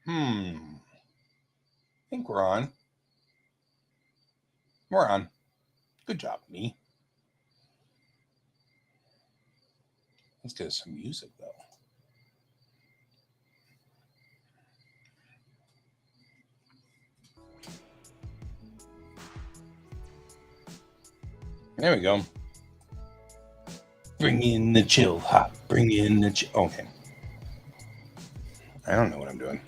I think we're on. We're on. Good job, me. Let's get some music, though. There we go. Bring in the chill hop. Bring in the chill. Okay. I don't know what I'm doing.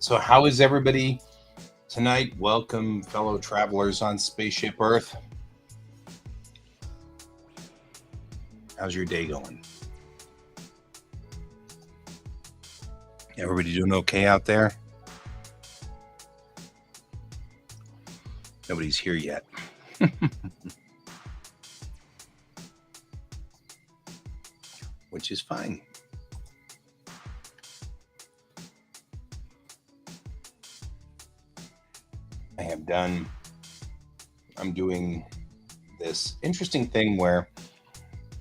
So, how is everybody tonight? Welcome, fellow travelers on Spaceship Earth. How's your day going? Everybody doing okay out there? Nobody's here yet. Which is fine. I'm doing this interesting thing where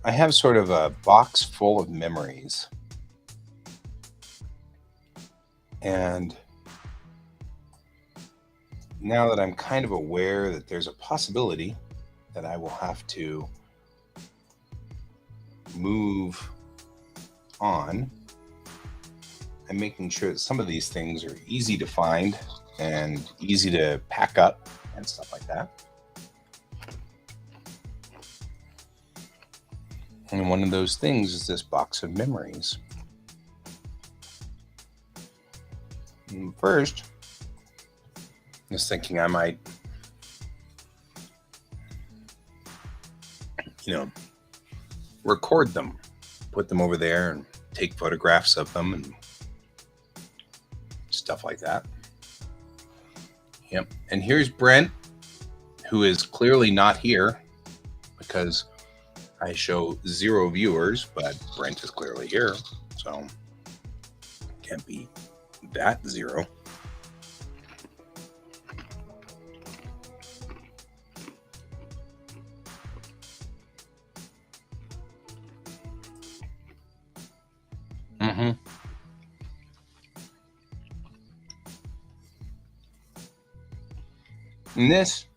I have sort of a box full of memories. And now that I'm kind of aware that there's a possibility that I will have to move on, I'm making sure that some of these things are easy to find and easy to pack up and stuff like that. And one of those things is this box of memories. And first, I was thinking I might, record them, put them over there and take photographs of them and stuff like that. Yep. And here's Brent, who is clearly not here because I show 0 viewers, but Brent is clearly here, so can't be that 0. And this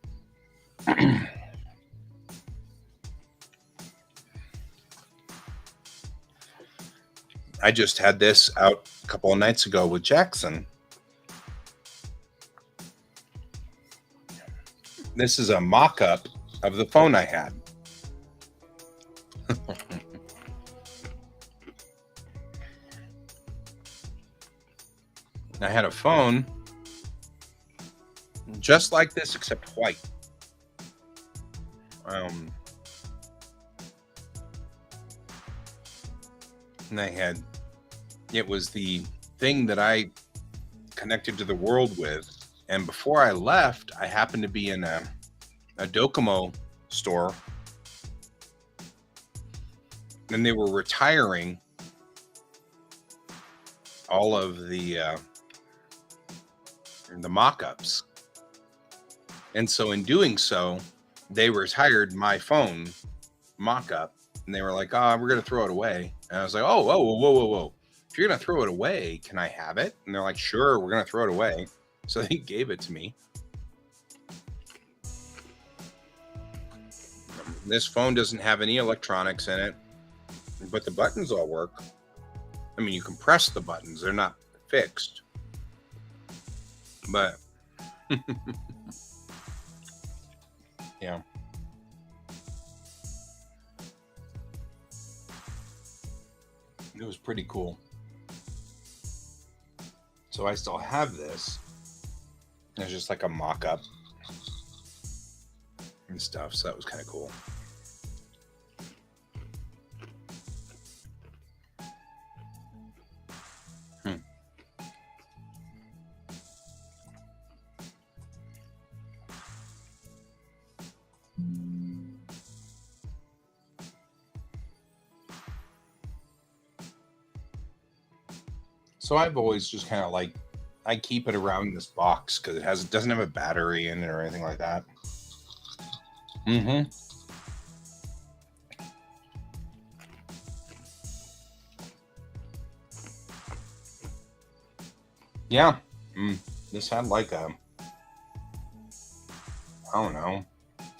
I just had this out a couple of nights ago with Jackson. This is a mock-up of the phone I had. I had a phone just like this, except white. And it was the thing that I connected to the world with. And before I left, I happened to be in a Docomo store, and they were retiring all of the mock-ups. And so in doing so, they retired my phone mock-up, and they were like, we're going to throw it away. And I was like, whoa. If you're going to throw it away, can I have it? And they're like, sure, we're going to throw it away. So they gave it to me. This phone doesn't have any electronics in it, but the buttons all work. I mean, you can press the buttons. They're not fixed. But yeah. It was pretty cool. So I still have this. It's just like a mock-up and stuff. So that was kind of cool. So I've always just kind of I keep it around this box because it doesn't have a battery in it or anything like that. Yeah. This had like a, I don't know,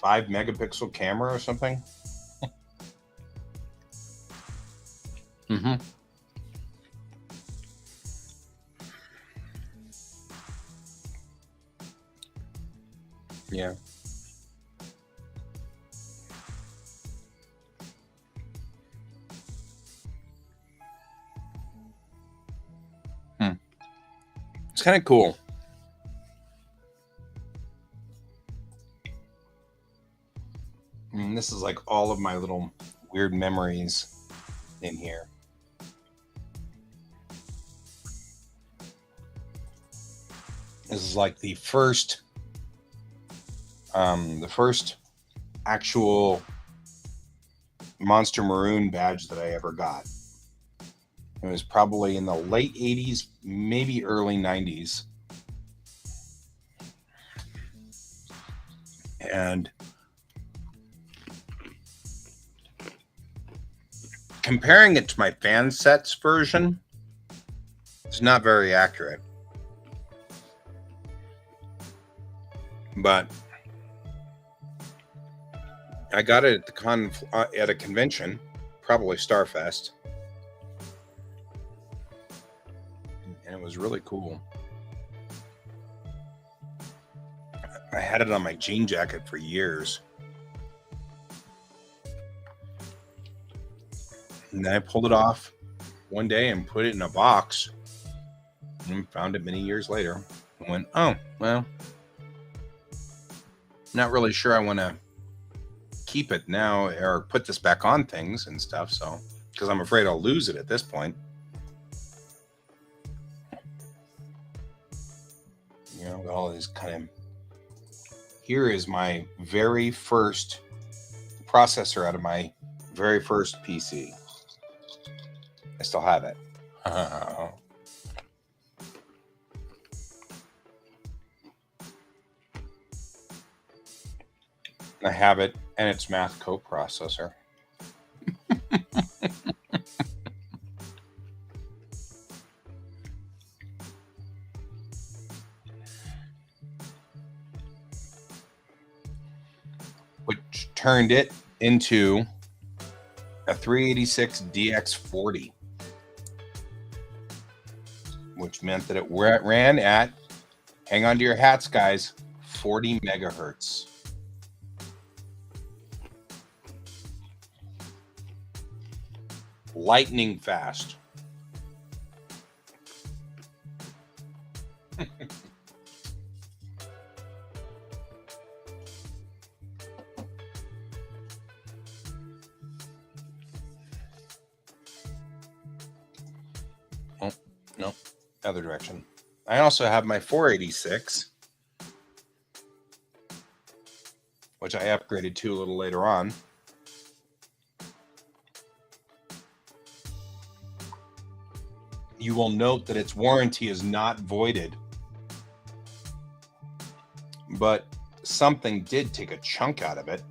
5 megapixel camera or something. Mm-hmm. Yeah. Hmm. It's kind of cool. This is like all of my little weird memories in here. This is like the first actual Monster Maroon badge that I ever got. It was probably in the late 80s, maybe early 90s. And comparing it to my fan sets version, it's not very accurate. But I got it at the at a convention, probably Starfest, and it was really cool. I had it on my jean jacket for years. And then I pulled it off one day and put it in a box and found it many years later and went, oh, well, not really sure I want to keep it now or put this back on things and stuff. So, because I'm afraid I'll lose it at this point. You know, got all these kind of. Here is my very first processor out of my very first PC. I still have it. I have it and its math coprocessor. Which turned it into a 386 DX40, which meant that it ran at, hang on to your hats, guys, 40 megahertz. Lightning fast. Oh, no, other direction. I also have my 486, which I upgraded to a little later on. You will note that its warranty is not voided, but something did take a chunk out of it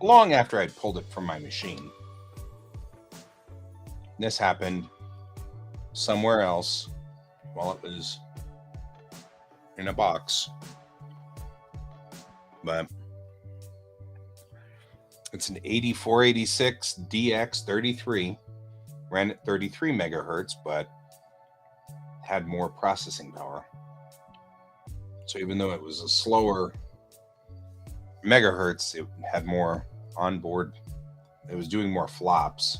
long after I'd pulled it from my machine. This happened somewhere else while it was in a box, but it's an 8486 DX33, ran at 33 megahertz, but had more processing power. So even though it was a slower megahertz, it had more onboard. It was doing more flops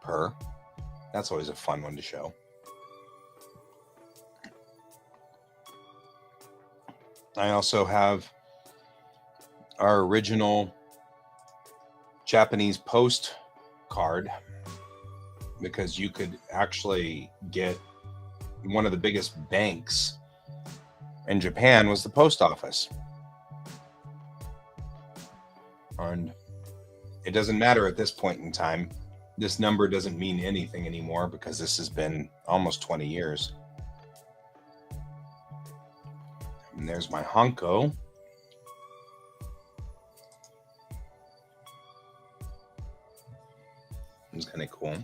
per. That's always a fun one to show. I also have our original Japanese Post card, because you could actually get one of the biggest banks in Japan was the post office. And it doesn't matter at this point in time. This number doesn't mean anything anymore because this has been almost 20 years. And there's my Honko. It's kind of cool.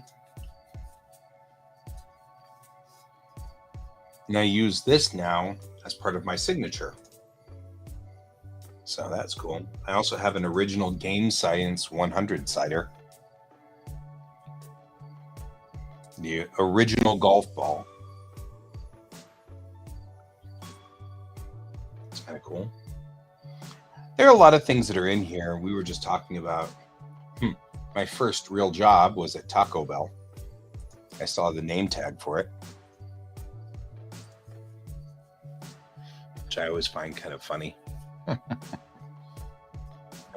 And I use this now as part of my signature. So that's cool. I also have an original Game Science 100 cider. The original golf ball. It's kind of cool. There are a lot of things that are in here. We were just talking about my first real job was at Taco Bell. I saw the name tag for it, which I always find kind of funny. I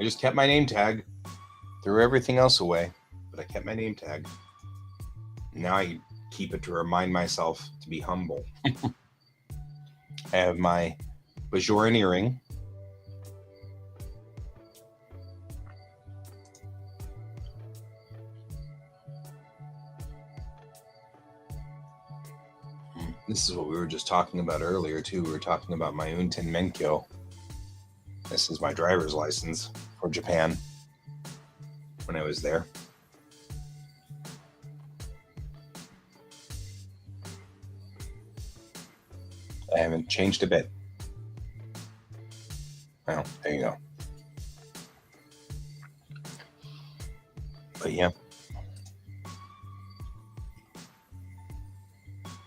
just kept my name tag, threw everything else away, but I kept my name tag. Now I keep it to remind myself to be humble. I have my Bajoran earring. This is what we were just talking about earlier, too. We were talking about my Unten Menkyo. This is my driver's license for Japan when I was there. I haven't changed a bit. Well, there you go. But yeah.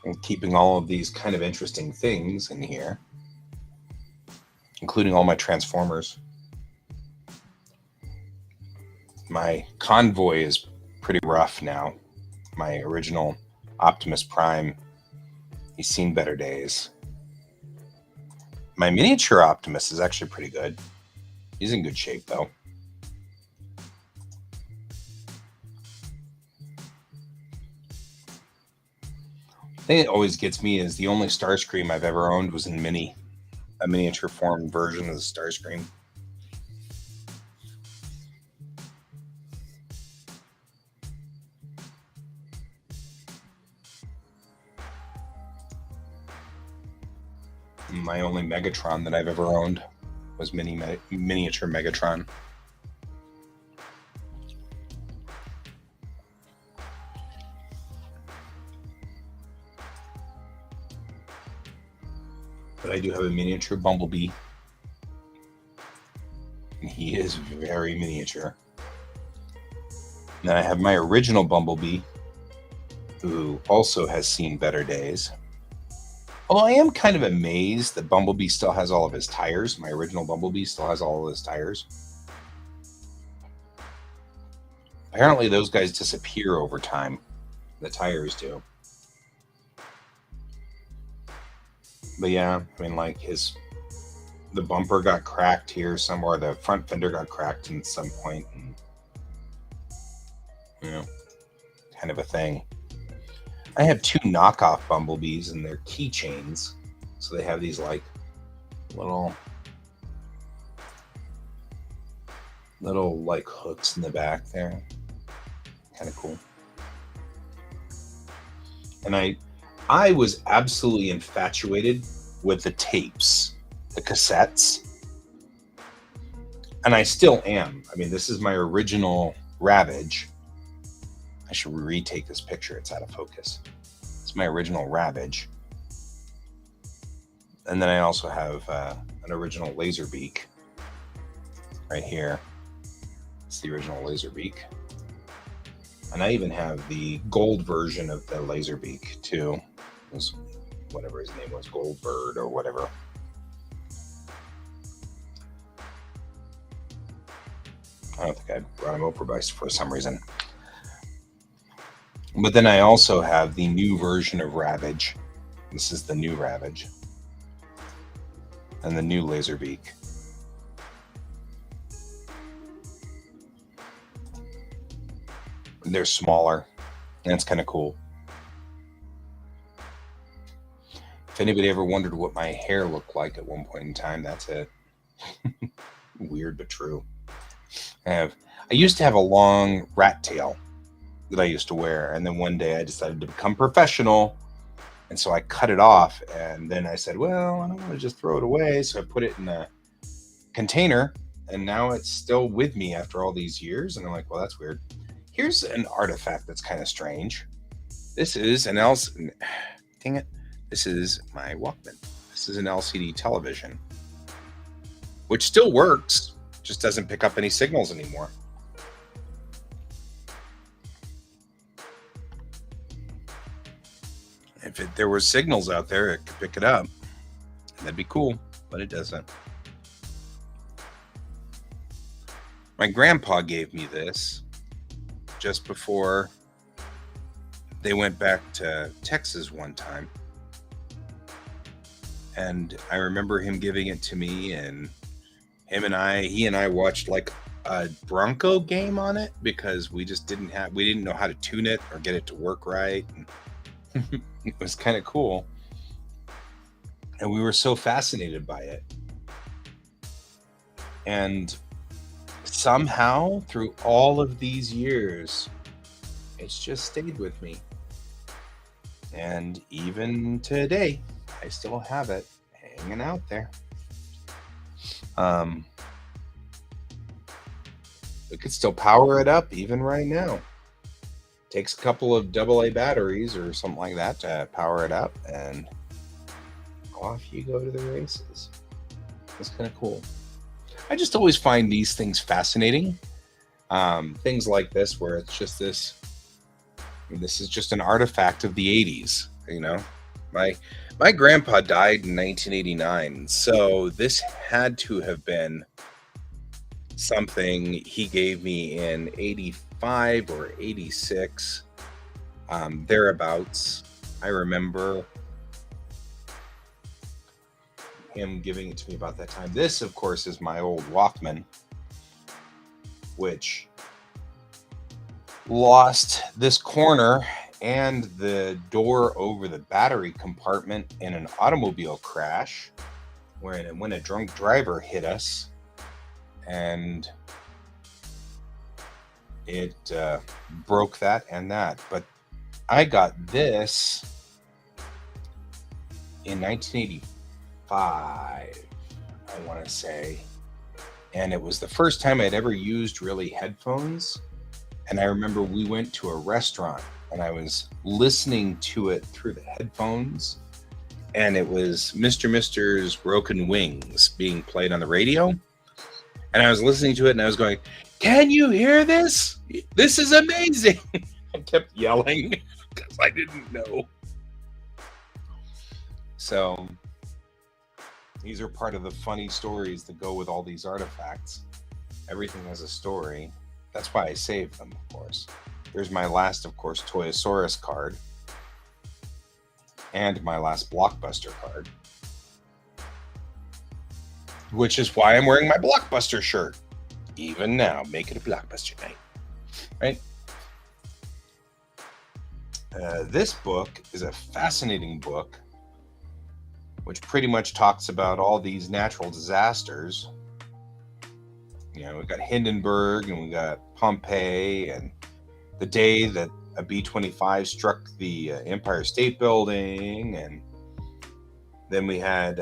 And keeping all of these kind of interesting things in here, including all my Transformers. My Convoy is pretty rough now. My original Optimus Prime, he's seen better days. My miniature Optimus is actually pretty good. He's in good shape, though. The thing that always gets me is the only Starscream I've ever owned was in mini. A miniature form version of the Starscream. My only Megatron that I've ever owned was miniature Megatron. But I do have a miniature Bumblebee. And he is very miniature. And then I have my original Bumblebee, who also has seen better days. Although I am kind of amazed that Bumblebee still has all of his tires. My original Bumblebee still has all of his tires. Apparently those guys disappear over time. The tires do. But yeah, I mean, like the bumper got cracked here somewhere. The front fender got cracked at some point. And, you know, kind of a thing. I have two knockoff Bumblebees and they're keychains. So they have these like little like hooks in the back there. Kind of cool. And I was absolutely infatuated with the tapes, the cassettes. And I still am. I mean, this is my original Ravage. I should retake this picture. It's out of focus. It's my original Ravage. And then I also have an original Laserbeak right here. It's the original Laserbeak. And I even have the gold version of the Laserbeak too. It was whatever his name was, Goldbird or whatever. I don't think I brought him over for some reason. But then I also have the new version of Ravage. This is the new Ravage. And the new Laserbeak. They're smaller. And it's kind of cool. If anybody ever wondered what my hair looked like at one point in time, that's it. Weird but true. I used to have a long rat tail that I used to wear, and then one day I decided to become professional, and so I cut it off, and then I said, well, I don't want to just throw it away, so I put it in a container, and now it's still with me after all these years, and I'm like, well, that's weird. Here's an artifact that's kind of strange. This is dang it, This is my Walkman. This is an LCD television, which still works, just doesn't pick up any signals anymore. If there were signals out there, it could pick it up. That'd be cool, but it doesn't. My grandpa gave me this just before they went back to Texas one time. And I remember him giving it to me, and he and I watched like a Bronco game on it because we didn't know how to tune it or get it to work right. And it was kind of cool. And we were so fascinated by it. And somehow through all of these years, it's just stayed with me. And even today, I still have it hanging out there. We could still power it up even right now. Takes a couple of AA batteries or something like that to power it up, and off you go to the races. It's kind of cool. I just always find these things fascinating. Things like this, where it's just this is just an artifact of the 80s. My grandpa died in 1989, so this had to have been something he gave me in 85 or 86, thereabouts. I remember him giving it to me about that time. This, of course, is my old Walkman, which lost this corner and the door over the battery compartment in an automobile crash when a drunk driver hit us, and it broke that and that. But I got this in 1985, I want to say, and it was the first time I'd ever used really headphones. And I remember we went to a restaurant and I was listening to it through the headphones, and it was Mr. Mister's Broken Wings being played on the radio. And I was listening to it and I was going, "Can you hear this? This is amazing." I kept yelling because I didn't know. So these are part of the funny stories that go with all these artifacts. Everything has a story. That's why I saved them, of course. There's my last, of course, Toyosaurus card. And my last Blockbuster card. Which is why I'm wearing my Blockbuster shirt. Even now, make it a Blockbuster night. Right? This book is a fascinating book, which pretty much talks about all these natural disasters. We got Hindenburg and we got Pompeii, and the day that a B-25 struck the Empire State Building, and then we had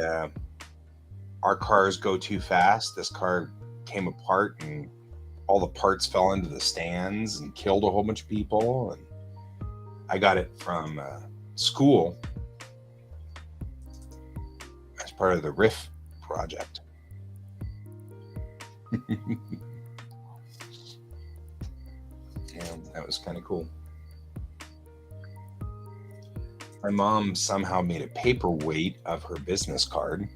our cars go too fast. This car came apart and all the parts fell into the stands and killed a whole bunch of people. And I got it from school as part of the RIF project. Yeah, that was kind of cool. My mom somehow made a paperweight of her business card,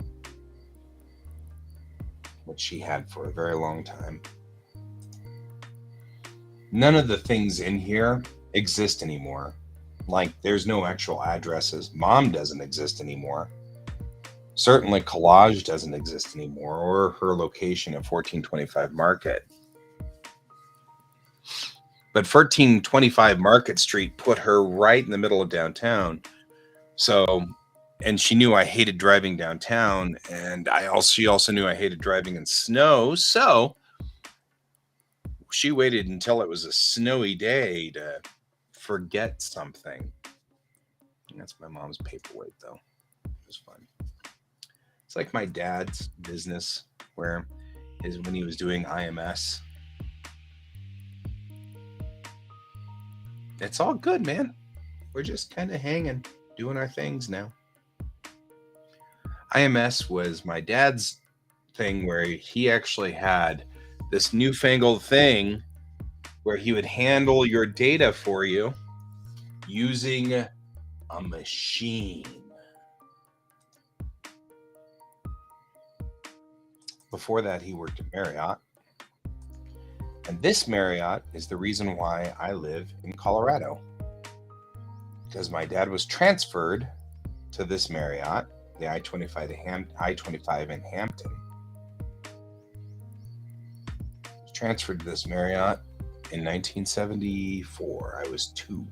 which she had for a very long time. None of the things in here exist anymore. Like, there's no actual addresses. Mom doesn't exist anymore. Certainly Collage doesn't exist anymore, or her location at 1425 Market. But 1425 Market Street put her right in the middle of downtown. So, and she knew I hated driving downtown, and she also knew I hated driving in snow. So she waited until it was a snowy day to forget something. And that's my mom's paperweight, though. It was fun. It's like my dad's business, when he was doing IMS. It's all good, man. We're just kind of hanging, doing our things now. IMS was my dad's thing where he actually had this newfangled thing where he would handle your data for you using a machine. Before that, he worked at Marriott. And this Marriott is the reason why I live in Colorado. Because my dad was transferred to this Marriott, the I-25 in Hampton. Transferred to this Marriott in 1974. I was 2.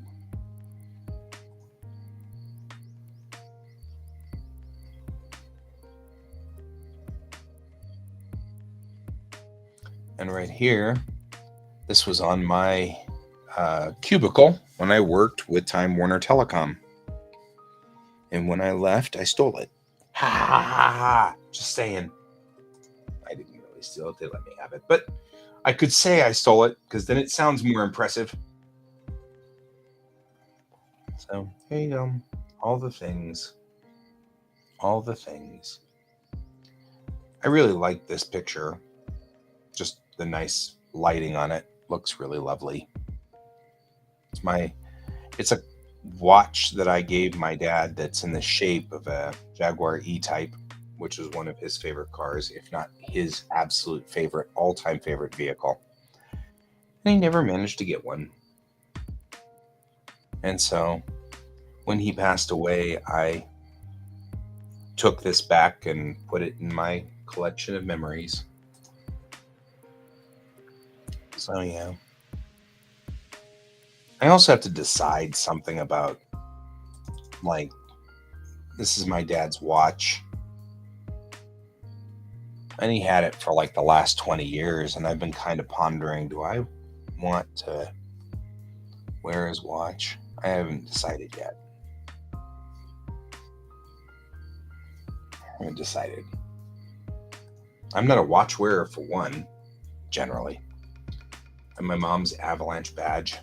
And right here, this was on my cubicle when I worked with Time Warner Telecom. And when I left, I stole it. Ha ha ha ha. Just saying. I didn't really steal it. They let me have it. But I could say I stole it because then it sounds more impressive. So here you go. All the things. All the things. I really like this picture. Just the nice lighting on it. Looks really lovely. It's a watch that I gave my dad that's in the shape of a Jaguar E-Type, which was one of his favorite cars, if not his absolute favorite, all-time favorite vehicle. And he never managed to get one. And so when he passed away, I took this back and put it in my collection of memories. So yeah. I also have to decide something about, like, this is my dad's watch. And he had it for like the last 20 years. And I've been kind of pondering, do I want to wear his watch? I haven't decided yet. I haven't decided. I'm not a watch wearer for one, generally. And my mom's Avalanche badge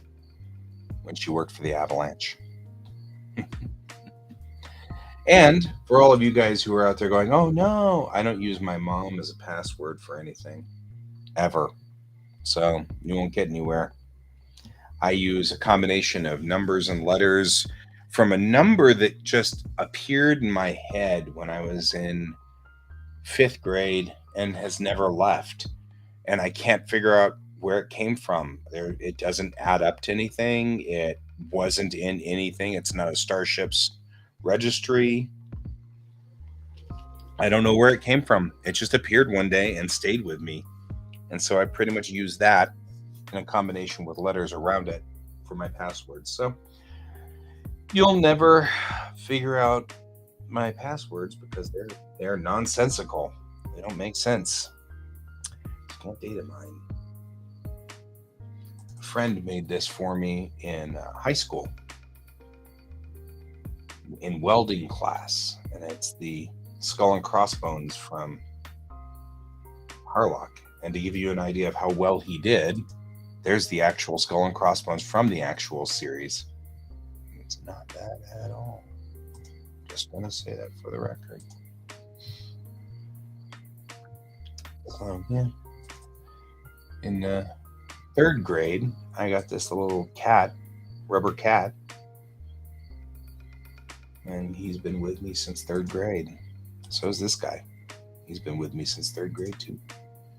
when she worked for the Avalanche. And for all of you guys who are out there going, oh no, I don't use my mom as a password for anything, ever. So you won't get anywhere. I use a combination of numbers and letters from a number that just appeared in my head when I was in 5th grade and has never left. And I can't figure out where it came from. It doesn't add up to anything. It wasn't in anything. It's not a Starship's registry. I don't know where it came from. It just appeared one day and stayed with me. And so I pretty much use that in a combination with letters around it for my passwords. So you'll never figure out my passwords because they're nonsensical. They don't make sense. Can't data mine. A friend made this for me in high school in welding class, and it's the skull and crossbones from Harlock. And to give you an idea of how well he did, there's the actual skull and crossbones from the actual series. It's not bad at all. Just want to say that for the record. So, yeah. In 3rd grade, I got this little cat, rubber cat. And he's been with me since 3rd grade. So is this guy. He's been with me since 3rd grade, too.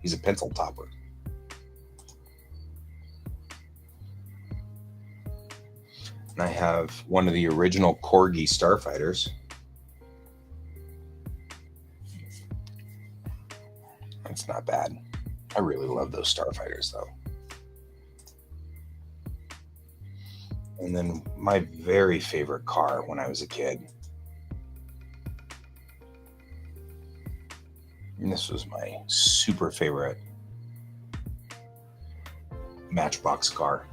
He's a pencil topper. And I have one of the original Corgi starfighters. That's not bad. I really love those starfighters, though. And then my very favorite car when I was a kid. And this was my super favorite Matchbox car.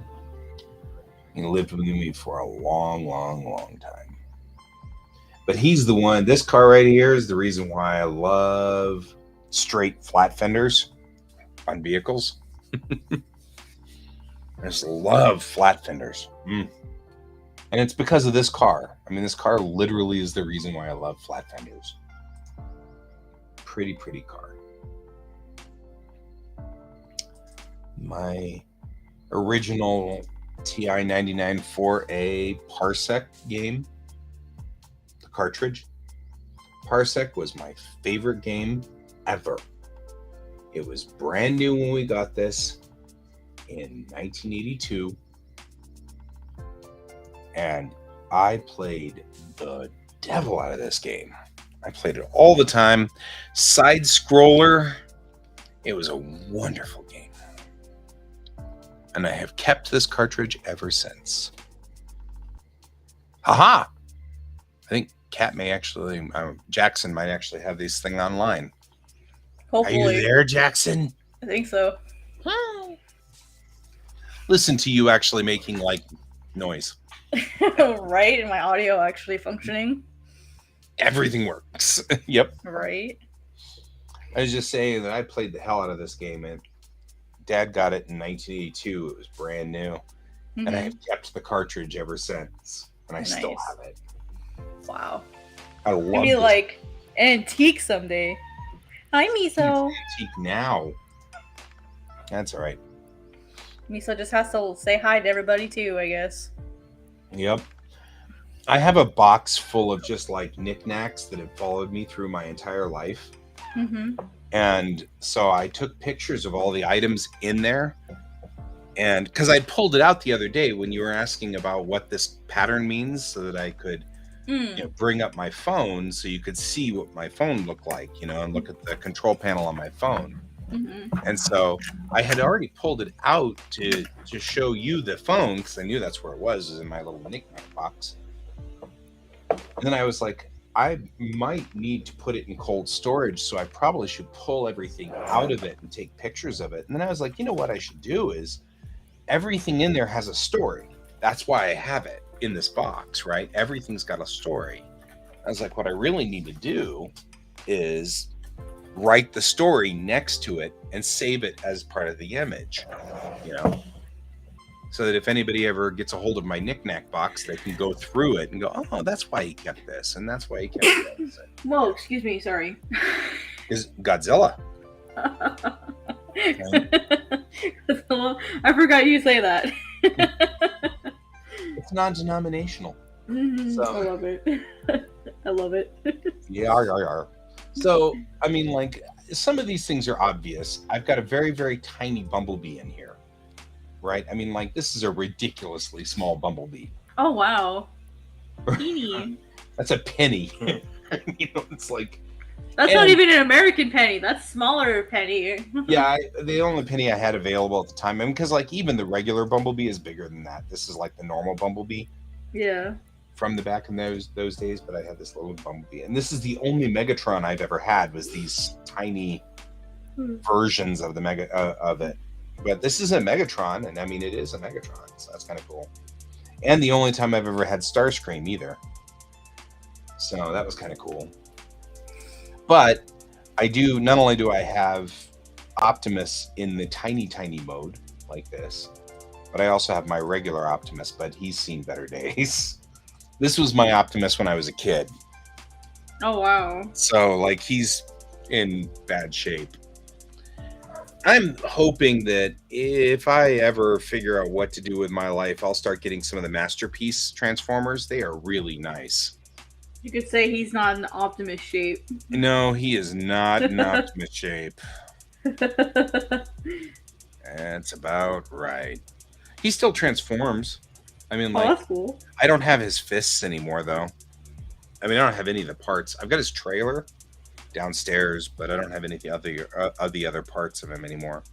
He lived with me for a long, long, long time. But he's the one, this car right here is the reason why I love straight flat fenders on vehicles. I just love flat fenders. And it's because of this car. I mean, this car literally is the reason why I love flat fenders. pretty car. My original TI 99 4A Parsec game, the cartridge. Parsec was my favorite game ever. It was brand new when we got this in 1982, and I played the devil out of this game. I played it all the time. Side scroller. It was a wonderful game. And I have kept this cartridge ever since. Haha! I think Kat may actually, Jackson might actually have this thing online. Hopefully. Are you there, Jackson? I think so. Listen to you actually making like noise. Right? And my audio actually functioning. Everything works. Yep. Right. I was just saying that I played the hell out of this game, and Dad got it in 1982. It was brand new, and I have kept the cartridge ever since, and I still have it. Wow. I love it. Maybe like antique someday. Hi, Miso. Antique now. That's all right. Miso just has to say hi to everybody too, I guess. Yep. I have a box full of just like knickknacks that have followed me through my entire life. And so I took pictures of all the items in there. And because I pulled it out the other day when you were asking about what this pattern means, so that I could bring up my phone so you could see what my phone looked like, and look at the control panel on my phone. And so I had already pulled it out to show you the phone, because I knew that's where it was in my little knickknack box. And then I was like, I might need to put it in cold storage, so I probably should pull everything out of it and take pictures of it. And then I was like, what I should do is everything in there has a story. That's why I have it in this box, right? Everything's got a story. I was like, what I really need to do is write the story next to it and save it as part of the image, so that if anybody ever gets a hold of my knickknack box, they can go through it and go, oh, that's why he kept this, and that's why he kept this. Whoa, excuse me, sorry. Is Godzilla. I forgot you say that. It's non-denominational. So, I love it. I love it. Yeah. So, I mean, like, some of these things are obvious. I've got a very, very tiny bumblebee in here, right? I mean, like, this is a ridiculously small bumblebee. Oh, wow. Teeny. That's a penny. It's like... That's not even an American penny. That's smaller penny. Yeah, the only penny I had available at the time. I mean, because, like, even the regular bumblebee is bigger than that. This is, like, the normal bumblebee. Yeah. From the back in those days, but I had this little bumblebee, and this is the only Megatron I've ever had, was these tiny versions of the of it. But this is a Megatron, and I mean, it is a Megatron, so that's kind of cool. And the only time I've ever had Starscream either, so that was kind of cool. But not only do I have Optimus in the tiny mode like this, but I also have my regular Optimus, but he's seen better days. This was my Optimus when I was a kid. Oh, wow. So, like, he's in bad shape. I'm hoping that if I ever figure out what to do with my life, I'll start getting some of the Masterpiece Transformers. They are really nice. You could say he's not in Optimus shape. No, he is not in Optimus shape. That's about right. He still transforms. I mean, like, that's cool. I don't have his fists anymore, though. I mean, I don't have any of the parts. I've got his trailer downstairs, but I don't have any of the other parts of him anymore.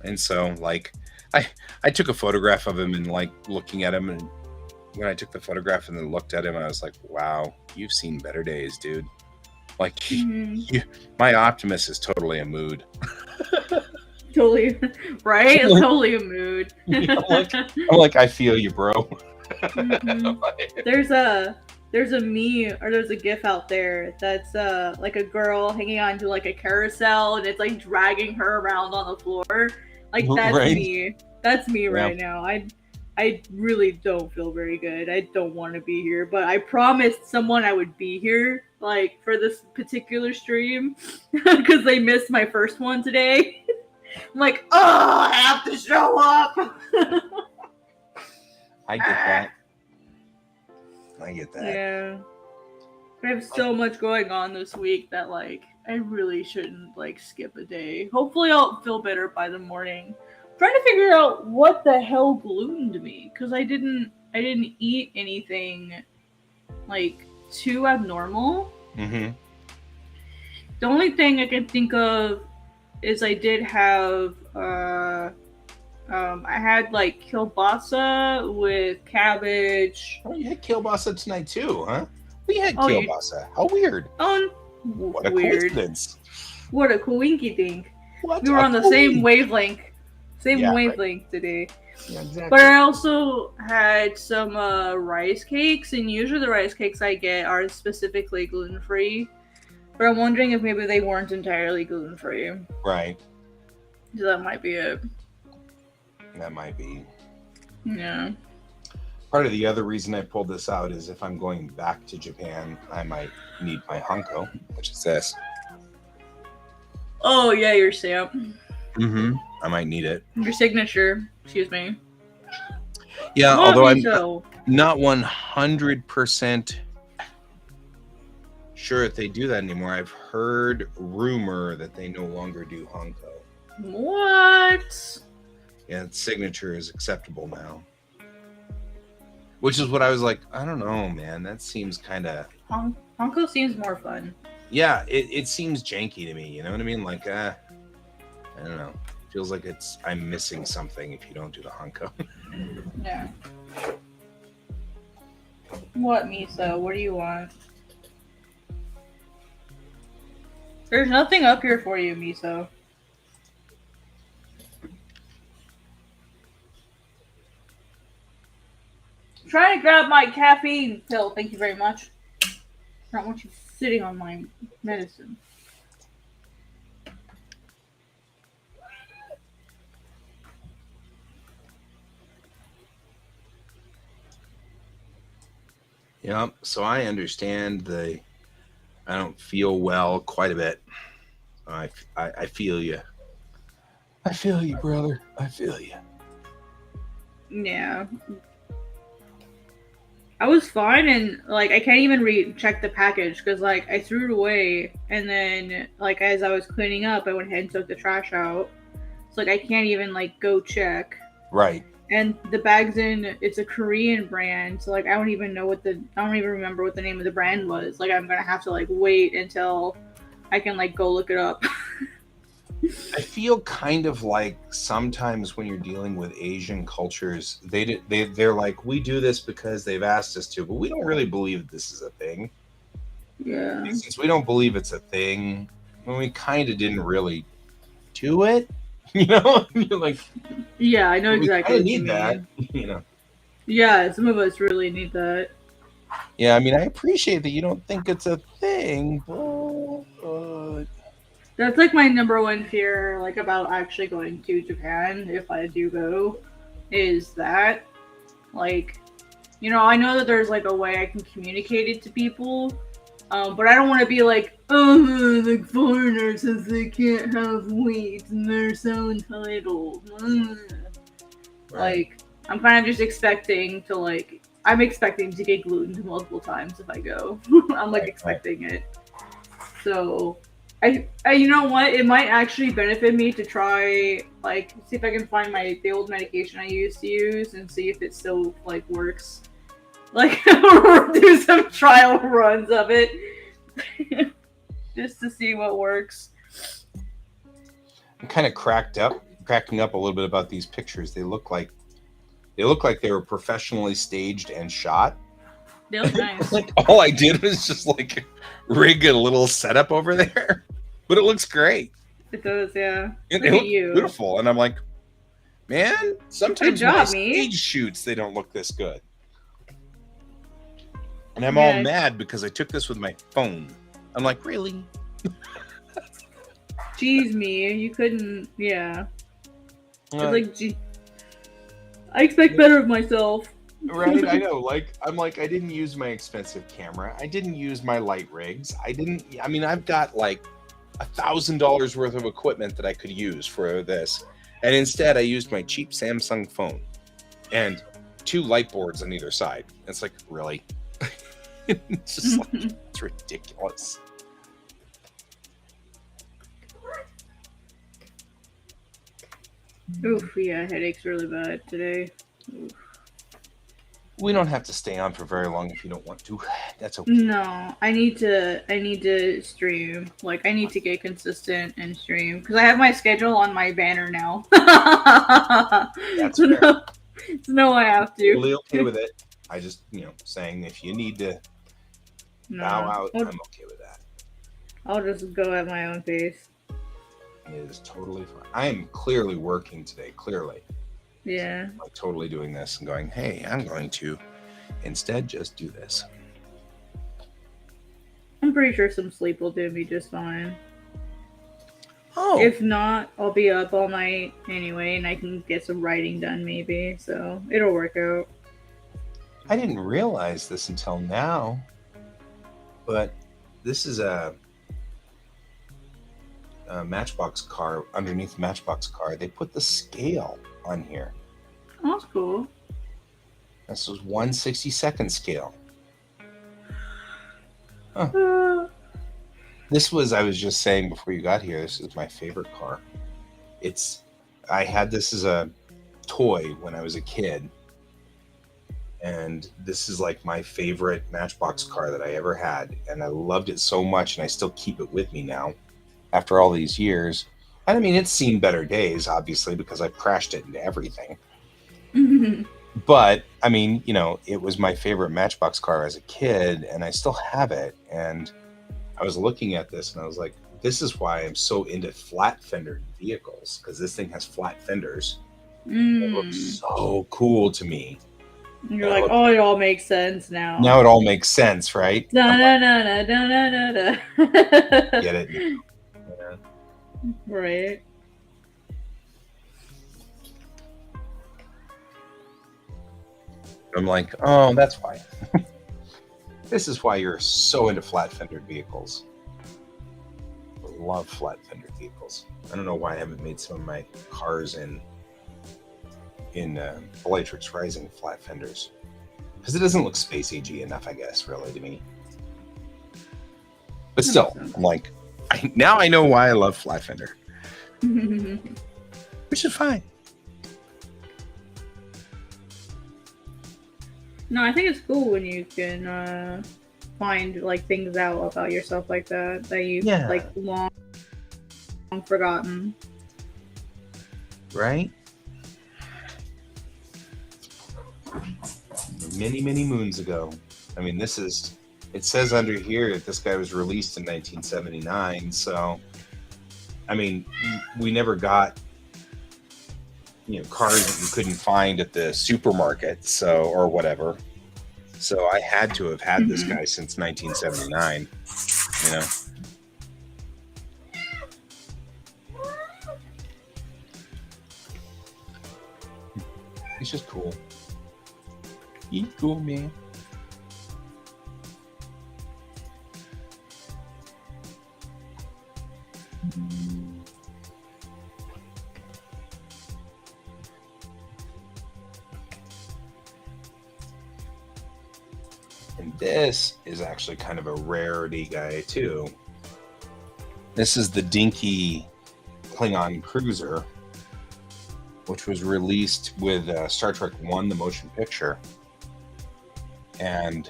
And so, like, I took a photograph of him and, like, looking at him, and when I took the photograph and then looked at him, I was like, wow, you've seen better days, dude. Like, my Optimus is totally a mood. Totally, right? It's totally a mood. I'm like, I feel you, bro. There's a meme, or there's a GIF out there that's like a girl hanging on to like a carousel, and it's like dragging her around on the floor. Like, that's right? me. That's me right now. I really don't feel very good. I don't want to be here, but I promised someone I would be here like for this particular stream because they missed my first one today. I'm like, oh, I have to show up. I get that. I get that. Yeah. I have so much going on this week that like I really shouldn't like skip a day. Hopefully I'll feel better by the morning. I'm trying to figure out what the hell glutened me because I didn't eat anything like too abnormal. Mm-hmm. The only thing I can think of is I did have I had like kielbasa with cabbage. Oh, you had kielbasa tonight too, huh? We had Oh, kielbasa. How weird. Oh, What a weird. coincidence. What a coinky thing. What We were a on the same coinky- wavelength. Yeah, right. Wavelength today. Yeah, exactly. But I also had some rice cakes, and usually the rice cakes I get are specifically gluten-free. But I'm wondering if maybe they weren't entirely gluten-free. Right. So that might be it. That might be. Yeah. Part of the other reason I pulled this out is if I'm going back to Japan, I might need my hanko, which is this. Oh, yeah, your stamp. Mm-hmm. I might need it. Your signature. Excuse me. Yeah, Not although I'm miso. not 100% sure if they do that anymore. I've heard rumor that they no longer do hanko. What? Yeah, signature is acceptable now. Which is what I was like, I don't know, man. That seems kind of... Hanko seems more fun. Yeah, it seems janky to me. You know what I mean? Like, I don't know. Feels like I'm missing something if you don't do the hanko. Yeah. What, miso? What do you want? There's nothing up here for you, miso. I'm trying to grab my caffeine pill. Thank you very much. I don't want you sitting on my medicine. Yep. So I understand I don't feel well quite a bit. I feel you. I feel you, brother. I feel you. Yeah. I was fine, and like I can't even check the package because like I threw it away, and then like as I was cleaning up, I went ahead and took the trash out. So like I can't even like go check. Right. And the bag's it's a Korean brand, so like I don't even remember what the name of the brand was. Like I'm gonna have to like wait until I can like go look it up. I feel kind of like sometimes when you're dealing with Asian cultures, they're like, we do this because they've asked us to, but we don't really believe this is a thing. Yeah. And since we don't believe it's a thing, well, we kind of didn't really do it. You know, like, yeah, I know exactly. I need that. You know. Yeah, some of us really need that. Yeah, I mean, I appreciate that you don't think it's a thing, but that's like my number one fear, like about actually going to Japan if I do go, is that, like, you know, I know that there's like a way I can communicate it to people, but I don't want to be like, oh, the foreigner says they can't have wheat and they're so entitled. Right. Like, I'm kind of just expecting to get gluten multiple times if I go. I'm like expecting it. So, I you know what? It might actually benefit me to try, like, see if I can find the old medication I used to use and see if it still like works. Like, do some trial runs of it just to see what works. I'm kind of cracking up a little bit about these pictures. They look like they were professionally staged and shot. They look nice. Like all I did was just like rig a little setup over there, but it looks great. It does, yeah. It looks beautiful, and I'm like, man, sometimes my stage shoots they don't look this good. And I'm all mad because I took this with my phone. I'm like, really? Jeez, me, you couldn't, yeah. Like, I expect better of myself. Right? I know. Like, I'm like, I didn't use my expensive camera. I didn't use my light rigs. I mean, I've got like $1,000 worth of equipment that I could use for this. And instead, I used my cheap Samsung phone and 2 light boards on either side. It's like, really? It's just like, it's ridiculous. Oof, yeah, headache's really bad today. Oof. We don't have to stay on for very long if you don't want to. That's okay. No, I need to stream. Like, I need to get consistent and stream because I have my schedule on my banner now. That's fair. No, I have to. Totally okay with it. I just, saying if you need to bow out, I'm okay with that. I'll just go at my own pace. It is totally fine. I am clearly working today, clearly. Yeah. Like totally doing this and going, hey, I'm going to instead just do this. I'm pretty sure some sleep will do me just fine. Oh. If not, I'll be up all night anyway, and I can get some writing done maybe, so it'll work out. I didn't realize this until now, but this is a Matchbox car. Underneath the Matchbox car, they put the scale on here. Oh, that's cool. This was 1/62 scale. Huh. This was, I was just saying before you got here, this is my favorite car. I had this as a toy when I was a kid. And this is like my favorite Matchbox car that I ever had. And I loved it so much, and I still keep it with me now after all these years. And I mean, it's seen better days, obviously, because I've crashed it into everything. But I mean, it was my favorite Matchbox car as a kid, and I still have it. And I was looking at this and I was like, this is why I'm so into flat fendered vehicles, because this thing has flat fenders. It looks so cool to me. You're like, oh, it all makes sense now. Now it all makes sense, right? Da da da da da da da. Get it? Yeah. Right. I'm like, oh, that's why. This is why you're so into flat fendered vehicles. I love flat fendered vehicles. I don't know why I haven't made some of my cars in Bellatrix Rising flat fenders, because it doesn't look space age enough, I guess, really, to me. But still, I'm like, now I know why I love flat fender, which is fine. No, I think it's cool when you can find like things out about yourself like that you've like long forgotten. Right? Many, many moons ago. I mean, it says under here that this guy was released in 1979. So, I mean, we never got, cars that you couldn't find at the supermarket, or whatever. So I had to have had this guy since 1979, He's just cool. He's cool, man. And this is actually kind of a rarity guy, too. This is the dinky Klingon cruiser, which was released with Star Trek I, the motion picture. And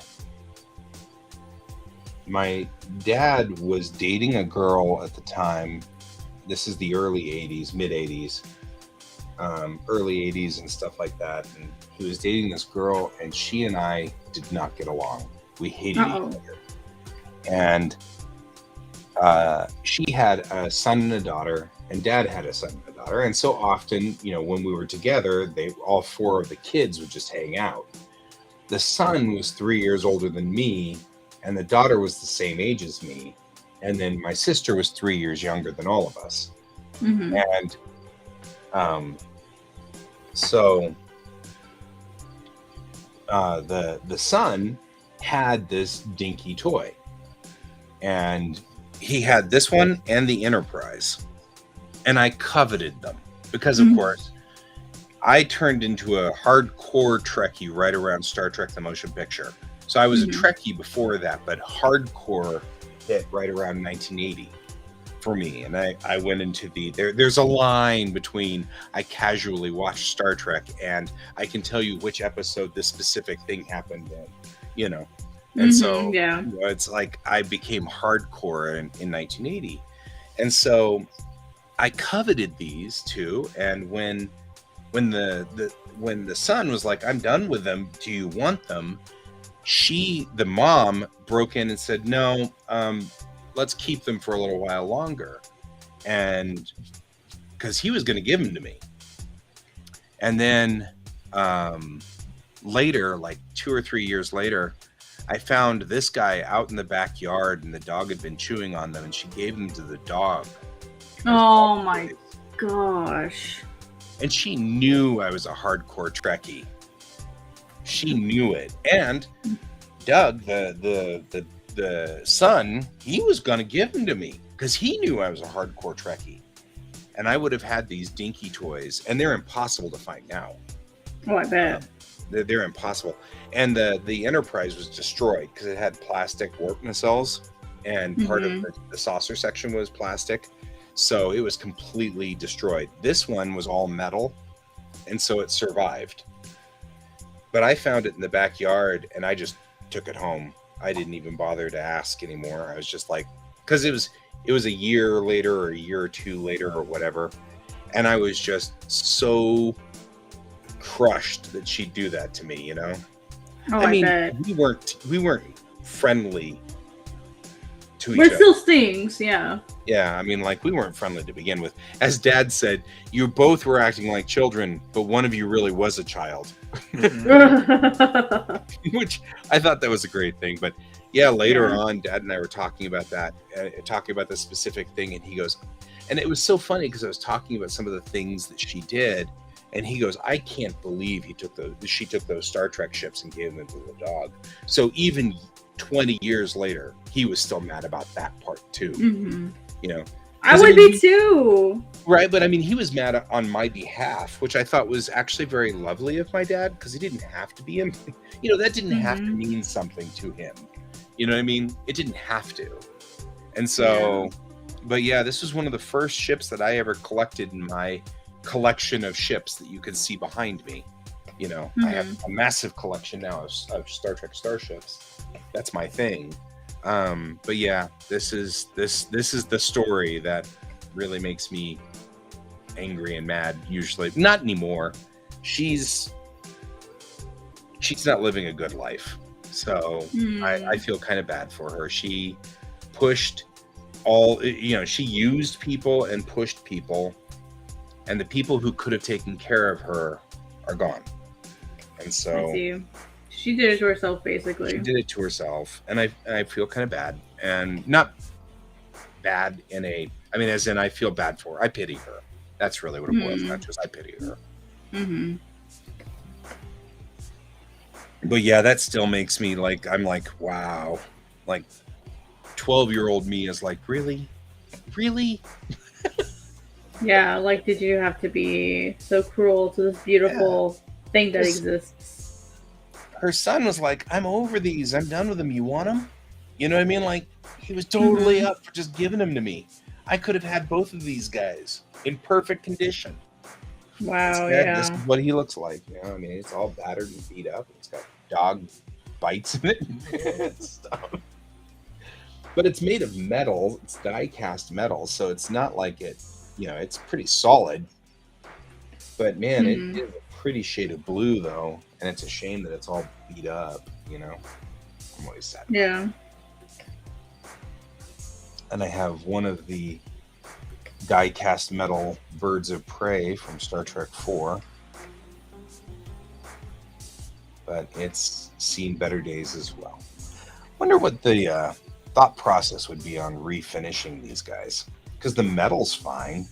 my dad was dating a girl at the time. This is the early 80s, mid 80s, early 80s and stuff like that. And he was dating this girl, and she and I did not get along. We hated each other. And she had a son and a daughter, and dad had a son and a daughter. And so often, when we were together, all 4 of the kids would just hang out. The son was 3 years older than me, and the daughter was the same age as me. And then my sister was 3 years younger than all of us. And so the son had this dinky toy, and he had this one and the Enterprise, and I coveted them because, of course, I turned into a hardcore Trekkie right around Star Trek: The Motion Picture. So I was a Trekkie before that, but hardcore hit right around 1980 for me. And I went into there's a line between I casually watched Star Trek and I can tell you which episode this specific thing happened in, you know. And so yeah. you know, it's like I became hardcore in 1980. And so I coveted these two, and when the son was like, I'm done with them, do you want them? The mom broke in and said, no, let's keep them for a little while longer. And because he was going to give them to me. And then later, like 2 or 3 years later, I found this guy out in the backyard, and the dog had been chewing on them, and she gave them to the dog. Oh my gosh. And she knew I was a hardcore Trekkie. She knew it. And Doug, the son, he was going to give them to me because he knew I was a hardcore Trekkie. And I would have had these dinky toys, and they're impossible to find now. Oh, I bet. They're impossible. And the Enterprise was destroyed because it had plastic warp nacelles, and part of the saucer section was plastic. So it was completely destroyed. This one was all metal, and so it survived. But I found it in the backyard, and I just took it home. I didn't even bother to ask anymore. I was just like, because it was a year later or a year or two later or whatever, and I was just so crushed that she'd do that to me, you know? Oh, I mean, bet. we weren't friendly to each But it other. still stings, yeah. Yeah, I mean, like, we weren't friendly to begin with. As Dad said, you both were acting like children, but one of you really was a child. Which I thought that was a great thing. But yeah, later on, Dad and I were talking about that, talking about this specific thing, and he goes, and it was so funny because I was talking about some of the things that she did, and he goes, I can't believe she took those Star Trek ships and gave them to the dog. So even 20 years later, he was still mad about that part too. You know, I would be too. Right, but I mean, he was mad on my behalf, which I thought was actually very lovely of my dad, because he didn't have to be him. You know, that didn't have to mean something to him. You know what I mean? It didn't have to. And so, but yeah, this was one of the first ships that I ever collected in my collection of ships that you can see behind me. You know, I have a massive collection now of Star Trek starships. That's my thing. But yeah, this is the story that really makes me angry and mad. Usually, not anymore. She's not living a good life, so I feel kind of bad for her. She pushed she used people and pushed people, and the people who could have taken care of her are gone. And so I see. She did it to herself, basically. She did it to herself, and I feel kind of bad, and not bad as in I feel bad for her. I pity her. That's really what it boils down to, is I pity her. But yeah, that still makes me like, I'm like, wow, like 12-year-old me is like, really? Yeah, like, did you have to be so cruel to this beautiful thing that exists? Her son was like, I'm over these. I'm done with them. You want them? You know what I mean? Like, he was totally up for just giving them to me. I could have had both of these guys in perfect condition. Wow, Instead, this is what he looks like. You know, I mean, it's all battered and beat up. It's got dog bites in it and stuff. But it's made of metal. It's die-cast metal, so it's not like it's pretty solid. But man, it is a pretty shade of blue, though. And it's a shame that it's all beat up, you know. I'm always sad. Yeah. And I have one of the die-cast metal birds of prey from Star Trek 4. But it's seen better days as well. Wonder what the thought process would be on refinishing these guys. Because the metal's fine.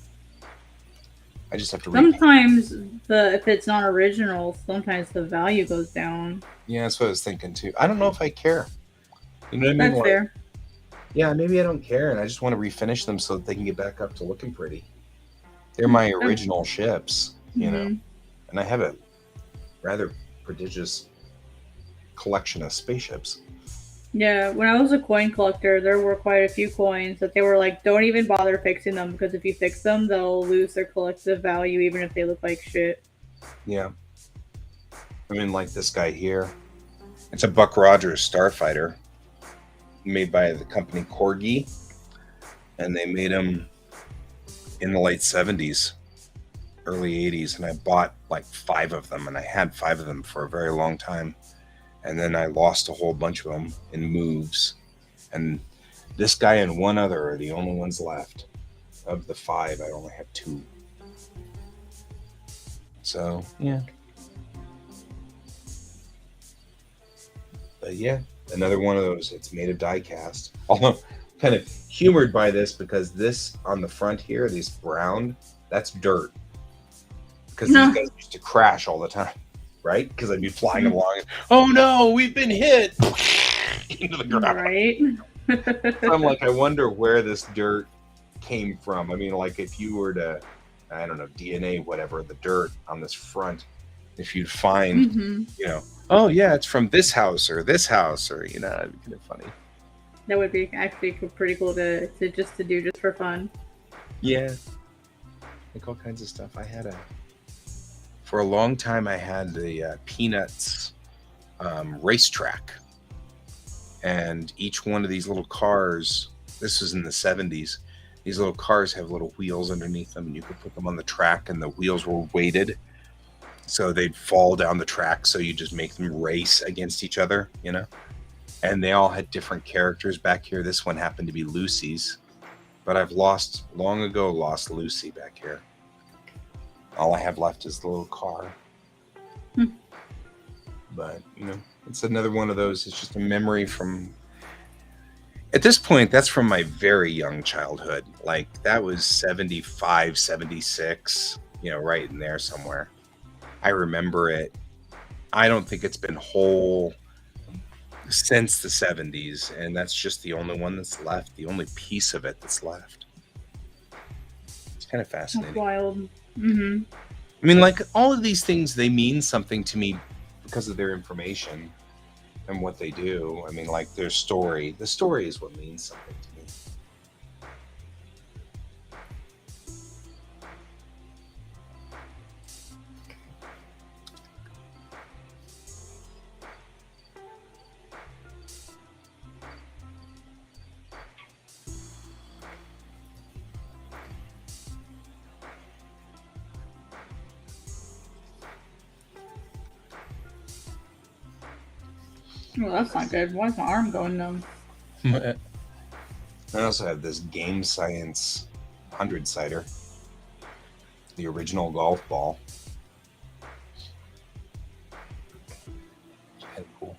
I just have to repaint. Sometimes the if it's not original, sometimes the value goes down. Yeah, that's what I was thinking too. I don't know if I care. You know what I mean? That's Like, fair. yeah, maybe I don't care, and I just want to refinish them so that they can get back up to looking pretty. They're my original ships, Mm-hmm. and I have a rather prodigious collection of spaceships. Yeah, when I was a coin collector, there were quite a few coins that they were like, don't even bother fixing them because if you fix them, they'll lose their collective value even if they look like shit. Yeah, I mean, like this guy here. It's a Buck Rogers starfighter made by the company Corgi, and they made them in the late '70s, early '80s, and I bought like 5 of them, and I had 5 of them for a very long time, and then I lost a whole bunch of them in moves, and this guy and one other are the only ones left. Of the 5, I only have 2. So yeah, but yeah, another one of those. It's made of die cast. Although kind of humored by this because this on the front here, this brown, that's dirt. Because these No. guys used to crash all the time, right? Because I'd be flying along and, oh no, we've been hit into the ground. Right. So I'm like, I wonder where this dirt came from. I mean, like if you were to, I don't know, DNA, whatever, the dirt on this front, if you'd find, hmm oh yeah, it's from this house or this house, or it'd be kind of funny. That would be actually pretty cool to do just for fun. Yeah, like all kinds of stuff. For a long time, I had the Peanuts racetrack, and each one of these little cars. This was in the '70s. These little cars have little wheels underneath them, and you could put them on the track, and the wheels were weighted, so they'd fall down the track. So you just make them race against each other, And they all had different characters back here. This one happened to be Lucy's, but I've long ago lost Lucy back here. All I have left is the little car. But, it's another one of those. It's just a memory from, at this point, that's from my very young childhood. Like, that was 75, 76, right in there somewhere. I remember it. I don't think it's been whole since the '70s, and that's just the only one that's left, the only piece of it that's left. It's kind of That's fascinating. wild. Mm-hmm. I mean, like, all of these things, they mean something to me because of their information and what they do. I mean, like, their story. The story is what means something to me. Well, that's not good. Why is my arm going numb? I also have this Game Science 100-sider, the original golf ball. Kind of cool.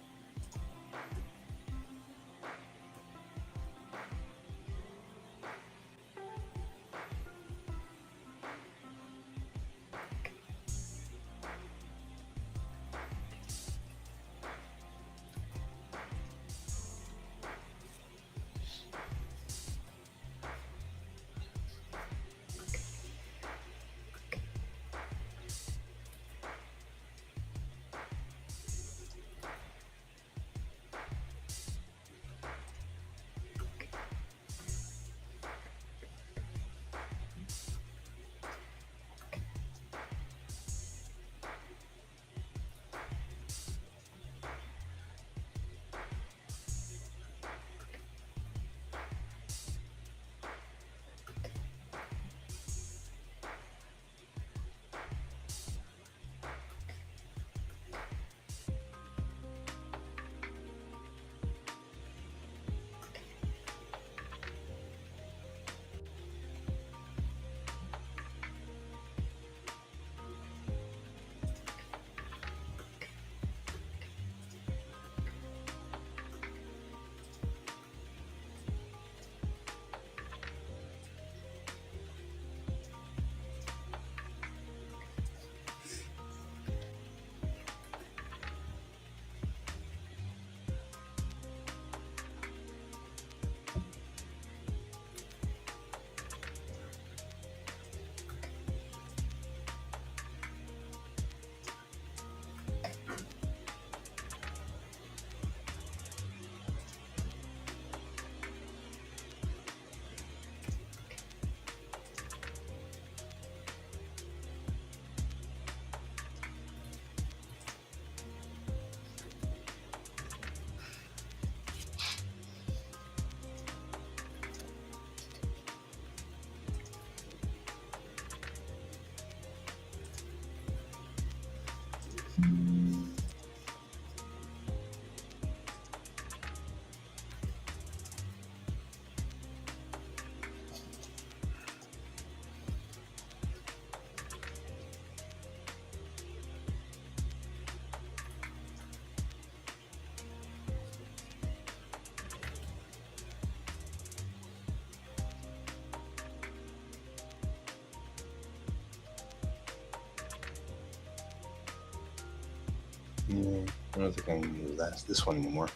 Yeah, I don't think I can use this one anymore.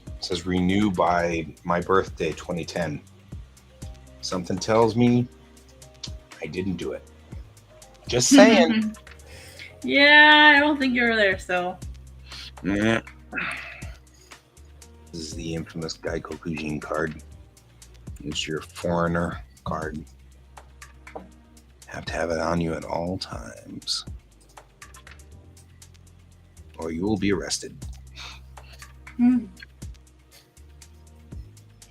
It says renew by my birthday 2010. Something tells me I didn't do it. Just saying. Yeah, I don't think you were there still. This is the infamous Geico Kujin card. It's your foreigner card. Have to have it on you at all times, or you will be arrested.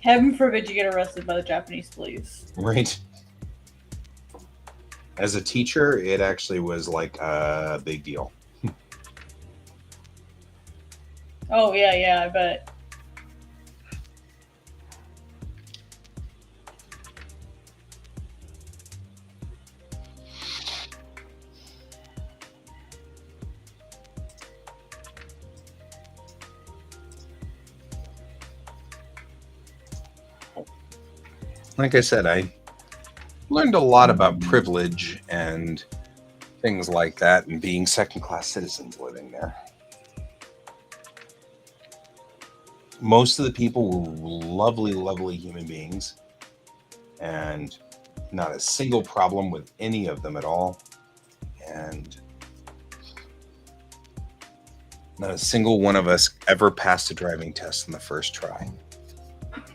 Heaven forbid you get arrested by the Japanese police. Right. As a teacher, it actually was like a big deal. Oh, yeah, I bet. Like I said, I learned a lot about privilege and things like that, and being second-class citizens living there. Most of the people were lovely, lovely human beings, and not a single problem with any of them at all. And not a single one of us ever passed a driving test in the first try.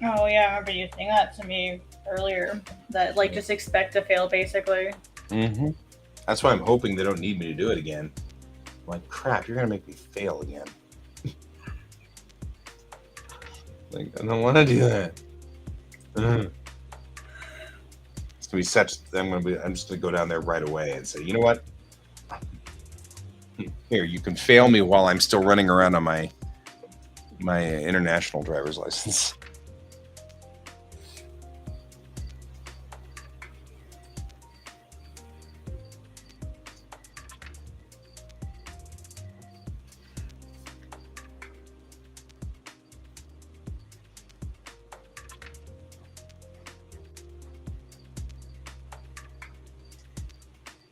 Oh, yeah, I remember you saying that to me earlier. That, like, just expect to fail, basically. Mm-hmm. That's why I'm hoping they don't need me to do it again. I'm like, crap, you're going to make me fail again. Like, I don't want to do that. It's going to be such... I'm just going to go down there right away and say, you know what? Here, you can fail me while I'm still running around on my international driver's license.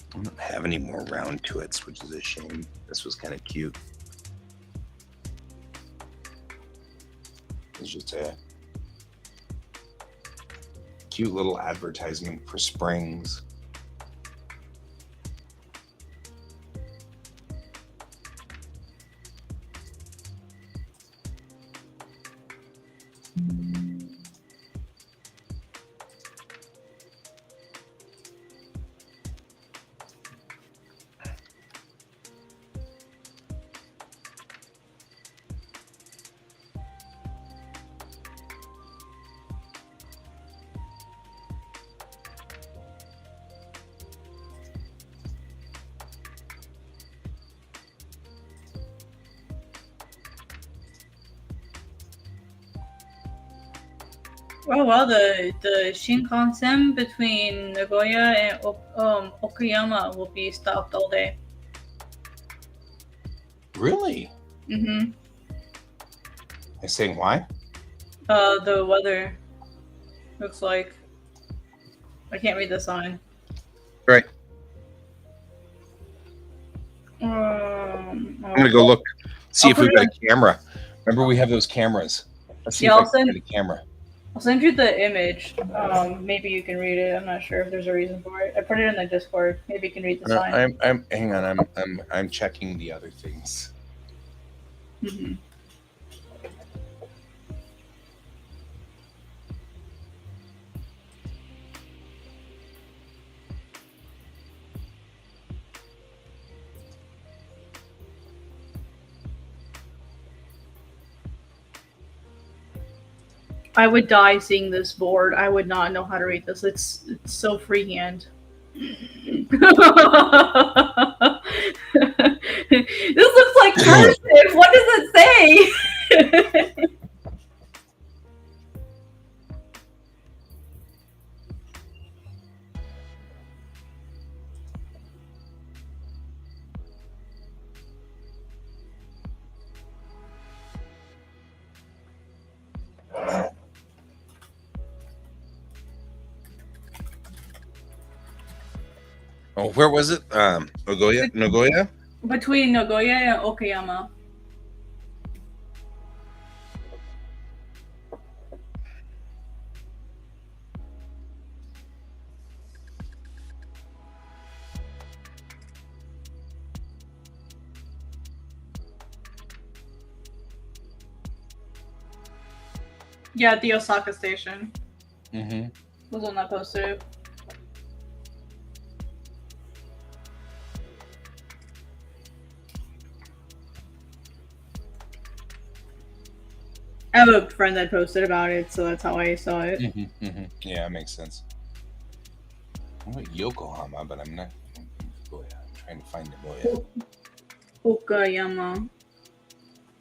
I don't have any more round to it, which is a shame. This was kind of cute. It's just a cute little advertisement for springs. Oh, well, the Shinkansen between Nagoya and Okayama will be stopped all day. Really? Mm-hmm. I'm saying why? The weather looks like... I can't read the sign. Right. I'm gonna go look, see if we've got a camera. Remember, we have those cameras. Let's see if I can get a camera. I'll send you the image. Maybe you can read it. I'm not sure if there's a reason for it. I put it in the Discord. Maybe you can read the sign. Hang on. I'm checking the other things. Mm-hmm. I would die seeing this board. I would not know how to read this. It's so freehand. This looks like cursive. What does it say? Oh, where was it? Nagoya? Between Nagoya and Okayama. Yeah, at the Osaka station. Mm-hmm. Was one that posted it. I have a friend that posted about it, so that's how I saw it. Mm-hmm. Mm-hmm. Yeah, it makes sense. I'm at Yokohama, but I'm not. I'm trying to find Nagoya. Okayama.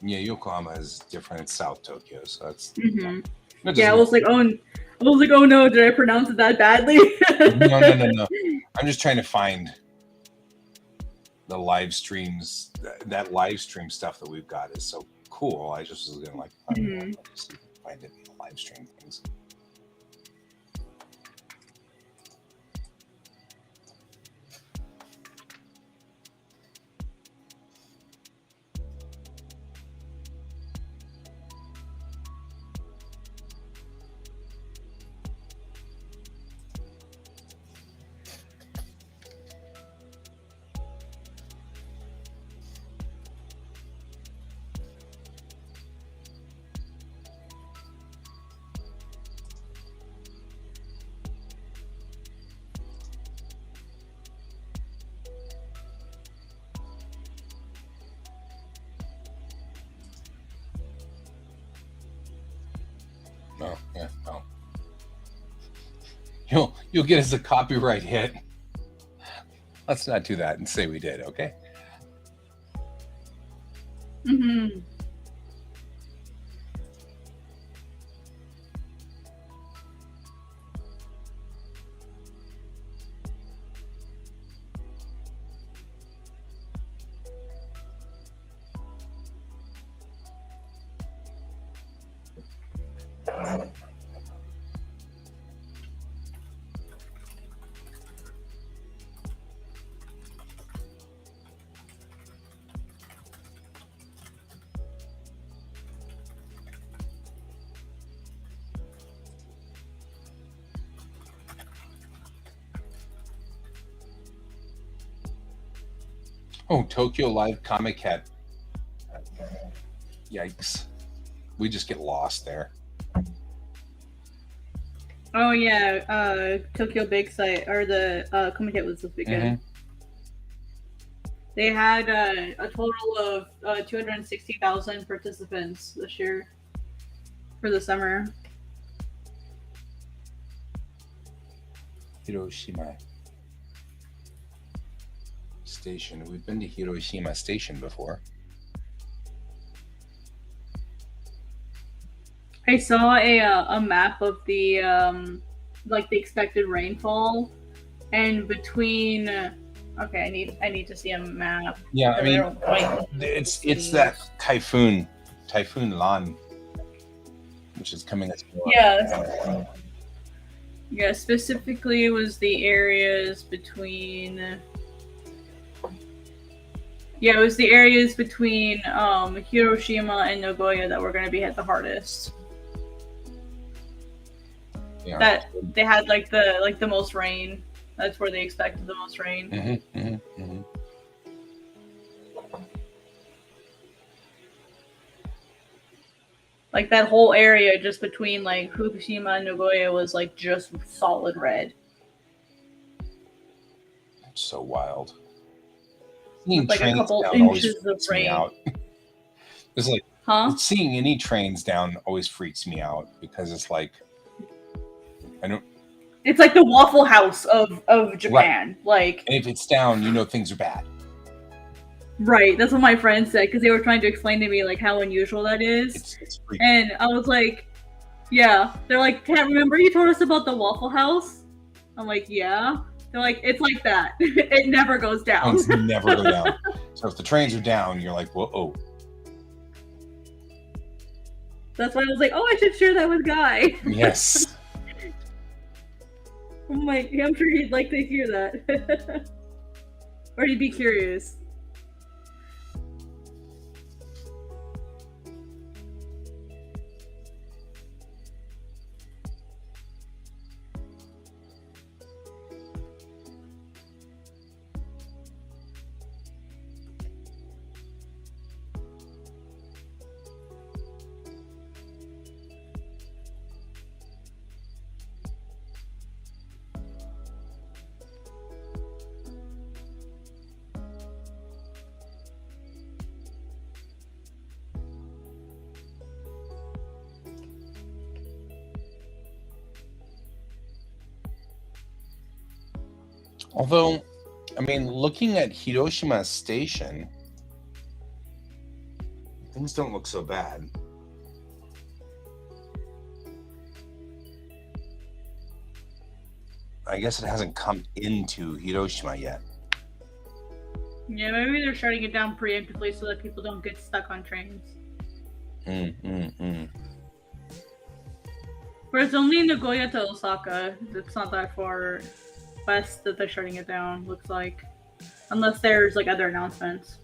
Yeah, Yokohama is different. It's South Tokyo, so that's. Mm-hmm. That Yeah, I doesn't was like, oh no, did I pronounce it that badly? No. I'm just trying to find the live streams. That live stream stuff that we've got is so cool. I just was gonna see if I can find it in the live stream things. Oh, yeah, oh. You'll get us a copyright hit. Let's not do that and say we did, okay? Mm-hmm. Oh, Tokyo Live Comic Cat. Yikes. We just get lost there. Oh yeah, Tokyo Big Sight or the Comic Con was this weekend. Mm-hmm. They had a total of 260,000 participants this year for the summer. Hiroshima Station. We've been to Hiroshima Station before. I saw a map of the like the expected rainfall, and between okay, I need to see a map. Yeah, I mean, it's that typhoon Lan, which is coming as well. Yeah. Yeah, specifically it was the areas between. Yeah, it was the areas between Hiroshima and Nagoya that were going to be hit the hardest. Yeah. That they had like the most rain. That's where they expected the most rain. Mm-hmm, mm-hmm, mm-hmm. Like that whole area just between like Fukushima and Nagoya was like just solid red. It's so wild. Seeing like a trains couple down inches always of freaks me rain. out. It's like seeing any trains down always freaks me out because it's like I don't. It's like the Waffle House of Japan. Right. Like, and if it's down, you know things are bad. Right, that's what my friend said because they were trying to explain to me like how unusual that is. It's and I was like, yeah. They're like, can't remember you told us about the Waffle House? I'm like, yeah. They're like, it's like that. It never goes down. Trains never go down. So if the trains are down, you're like, whoa. That's why I was like, oh, I should share that with Guy. Yes. I'm like, I'm sure he'd like to hear that. Or he'd be curious. Although, I mean, looking at Hiroshima Station, things don't look so bad. I guess it hasn't come into Hiroshima yet. Yeah, maybe they're shutting it down preemptively so that people don't get stuck on trains. But it's only Nagoya to Osaka. It's not that far west that they're shutting it down, looks like. Unless there's like other announcements.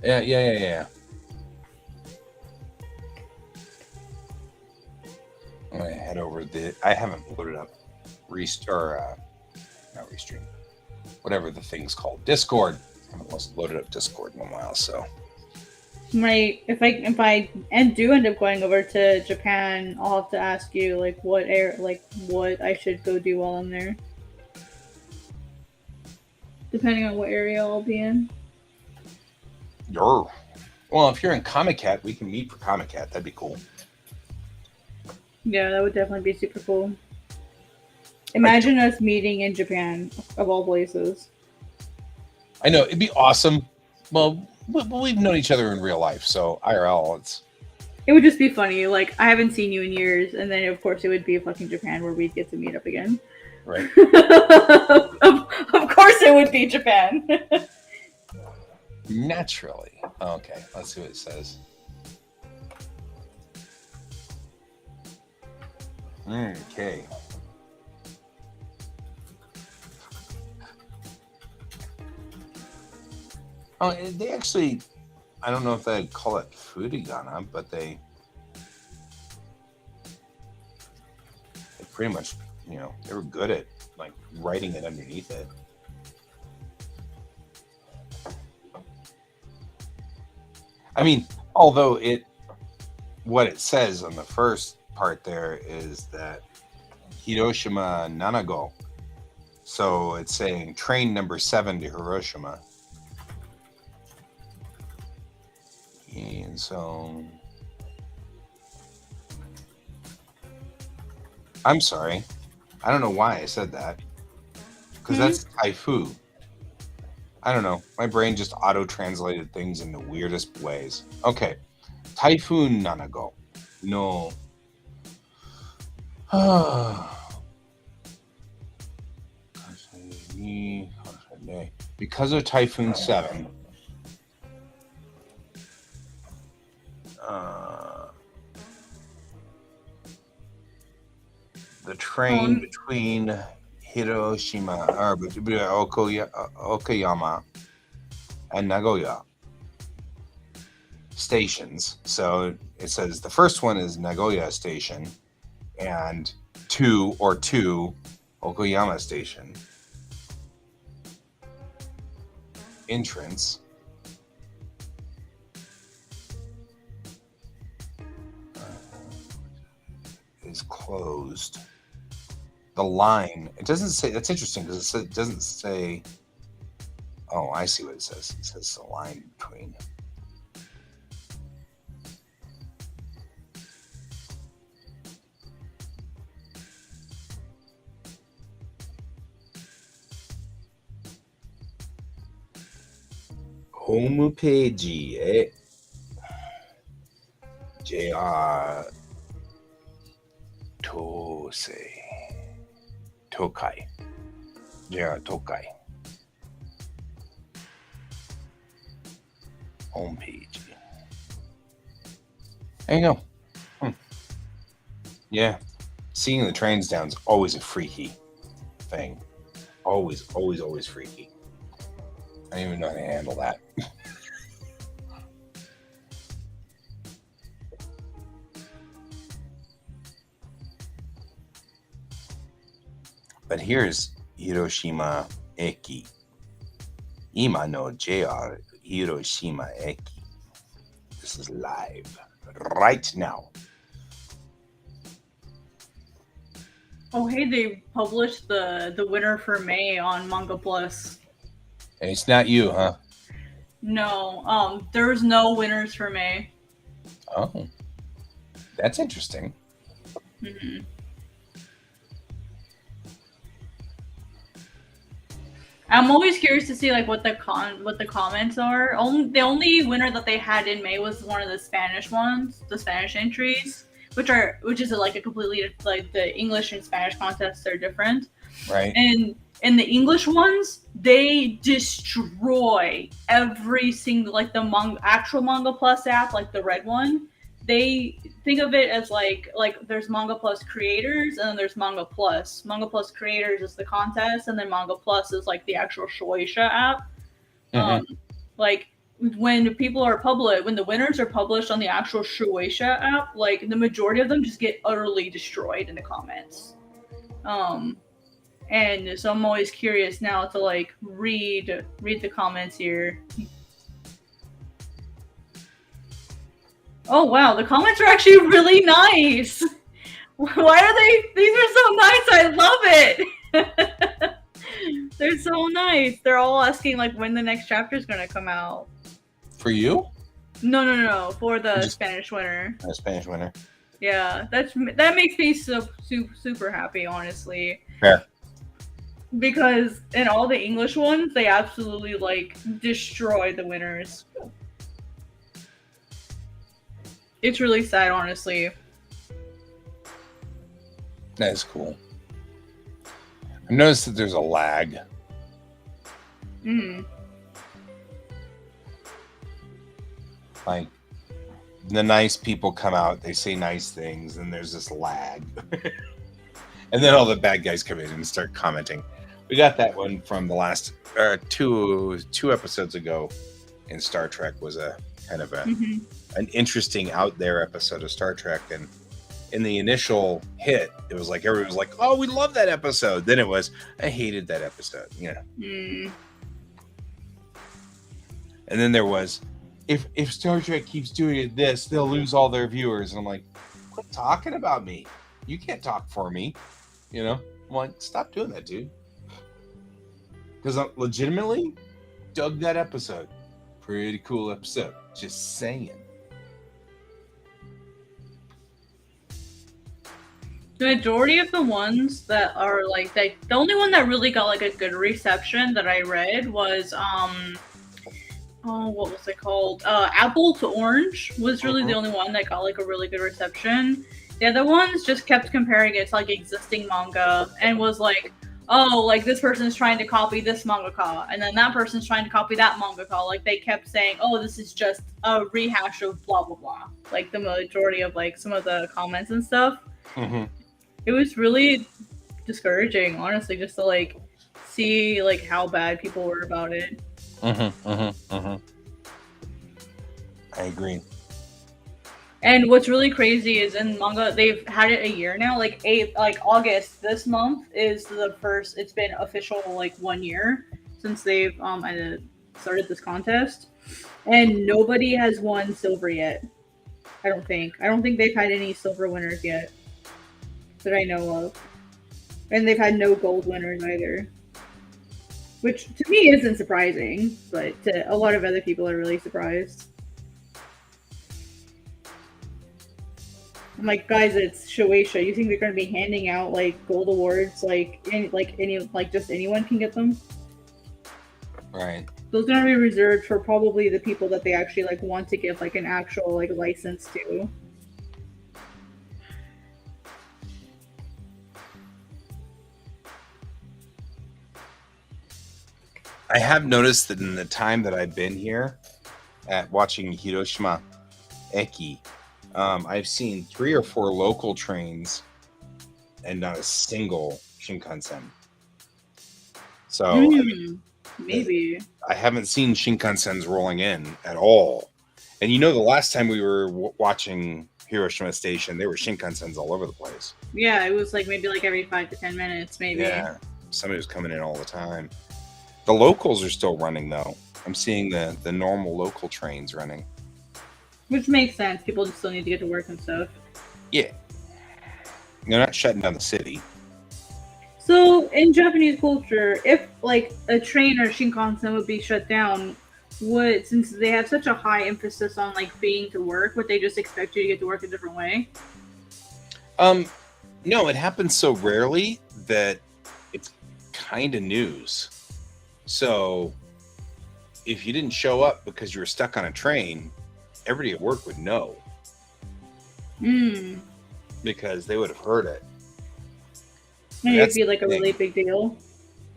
Yeah. I'm gonna head over I haven't loaded up not Restream. Whatever the thing's called. Discord. I haven't loaded up Discord in a while, so. Right. If I do end up going over to Japan, I'll have to ask you like what I should go do while I'm there. Depending on what area I'll be in. Well, if you're in Comic Cat, we can meet for Comic Cat. That'd be cool. Yeah, that would definitely be super cool. Imagine us meeting in Japan, of all places. I know, it'd be awesome. Well, we've known each other in real life, so IRL, it would just be funny. Like, I haven't seen you in years, and then, of course, it would be fucking Japan where we'd get to meet up again. Right. Of course it would be Japan. Naturally. Okay, let's see what it says. Okay. Oh, they actually, I don't know if they'd call it furigana, but they pretty much, they were good at like writing it underneath it. I mean, although what it says on the first part there is that Hiroshima Nanago. So it's saying train number 7 to Hiroshima. And so, I'm sorry. I don't know why I said that. Because that's Taifu. I don't know. My brain just auto-translated things in the weirdest ways. Okay. Typhoon Nanago. No. Because of Typhoon 7, the train between Hiroshima or Okayama and Nagoya stations. So it says the first one is Nagoya Station and 2 Okayama Station. Entrance is closed. The line, it doesn't say, that's interesting because it doesn't say, oh, I see what it says. It says the line between. Homepage へ JR 東海 JR 東海 homepage. There you go. Yeah, seeing the trains down is always a freaky thing. Always freaky. I don't even know how to handle that. But here's Hiroshima Eki. Ima no JR Hiroshima Eki. This is live right now. Oh, hey, they published the winner for May on Manga Plus. And it's not you, huh? No, there's no winners for May. Oh, that's interesting. I'm always curious to see like what the comments are. The only winner that they had in May was one of the Spanish ones, the Spanish entries, which is like a completely like the English and Spanish contests are different. Right. And in the English ones, they destroy every single like the actual Manga Plus app, like the red one. They think of it as like there's Manga Plus creators and then there's Manga Plus. Manga Plus creators is the contest, and then Manga Plus is like the actual Shueisha app. Like when the winners are published on the actual Shueisha app, like the majority of them just get utterly destroyed in the comments. And so I'm always curious now to like read the comments here. Oh wow, the comments are actually really nice. Why are they? These are so nice. I love it. They're so nice. They're all asking like when the next chapter is gonna come out. For you? No. For the Spanish winner. The Spanish winner. Yeah, that makes me so super happy, honestly. Fair. Because in all the English ones, they absolutely like destroy the winners. It's really sad, honestly. That is cool. I've noticed that there's a lag. Like, the nice people come out, they say nice things, and there's this lag. And then all the bad guys come in and start commenting. We got that one from the last two episodes ago in Star Trek. Was a kind of an interesting out there episode of Star Trek, and in the initial hit, it was like everyone was like, "Oh, we love that episode." Then it was, "I hated that episode," you know. And then there was, if Star Trek keeps doing it this, they'll lose all their viewers. And I'm like, quit talking about me. You can't talk for me, you know. I'm like, stop doing that, dude. Because I legitimately dug that episode. Pretty cool episode. Just saying. The majority of the ones that are like the only one that really got like a good reception that I read was what was it called? Apple to Orange was really the only one that got like a really good reception. The other ones just kept comparing it to like existing manga and was like, oh, like this person's trying to copy this mangaka, and then that person's trying to copy that mangaka. Like they kept saying, oh, this is just a rehash of blah blah blah. Like the majority of like some of the comments and stuff. It was really discouraging, honestly, just to like see like how bad people were about it. I agree. And what's really crazy is in manga, they've had it a year now. Like August this month is the first. It's been official like 1 year since they've started this contest, and nobody has won silver yet. I don't think they've had any silver winners yet that I know of, and they've had no gold winners either. Which to me isn't surprising, but to a lot of other people are really surprised. I'm like, guys, it's Shueisha. You think they're going to be handing out like gold awards, just anyone can get them? Right. Those are going to be reserved for probably the people that they actually like want to give like an actual like license to. I have noticed that in the time that I've been here at watching Hiroshima Eki, I've seen 3 or 4 local trains and not a single Shinkansen. So maybe I haven't seen Shinkansens rolling in at all. And you know, the last time we were watching Hiroshima Station, there were Shinkansens all over the place. Yeah, it was like maybe like every 5 to 10 minutes, maybe. Yeah, somebody was coming in all the time. The locals are still running, though. I'm seeing the normal local trains running. Which makes sense. People just still need to get to work and stuff. Yeah. They're not shutting down the city. So, in Japanese culture, if like a train or Shinkansen would be shut down, since they have such a high emphasis on like being to work, would they just expect you to get to work a different way? No, it happens so rarely that it's kind of news. So if you didn't show up because you were stuck on a train, everybody at work would know because they would have heard it. Maybe it'd That's be the like a thing. really big deal.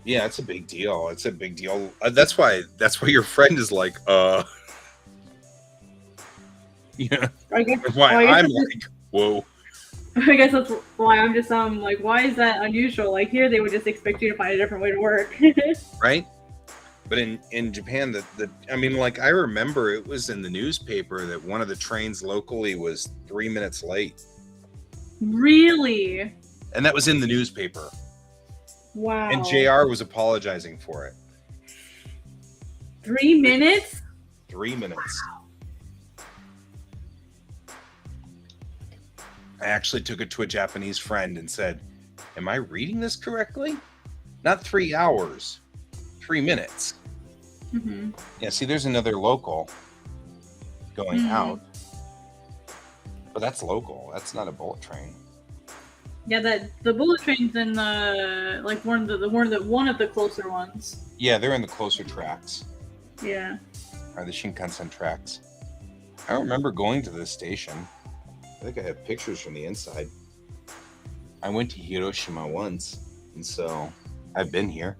Yeah, it's a big deal. It's a big deal. That's why your friend is like, yeah. I guess. Why Well, I guess I'm that's like, whoa. I guess that's why I'm just like, why is that unusual? Like here, they would just expect you to find a different way to work. Right? But in Japan, I mean, like I remember it was in the newspaper that one of the trains locally was 3 minutes late, Really? and that was in the newspaper. Wow. And JR was apologizing for it. 3 minutes? 3 minutes. I actually took it to a Japanese friend and said, "Am I reading this correctly? Not 3 hours, 3 minutes." Mm-hmm. Yeah, see, there's another local going out, but that's local. That's not a bullet train. Yeah, the bullet train's in the like one of the closer ones. Yeah, they're in the closer tracks. Yeah. Or the Shinkansen tracks. I remember going to this station. I think I have pictures from the inside. I went to Hiroshima once, and so I've been here.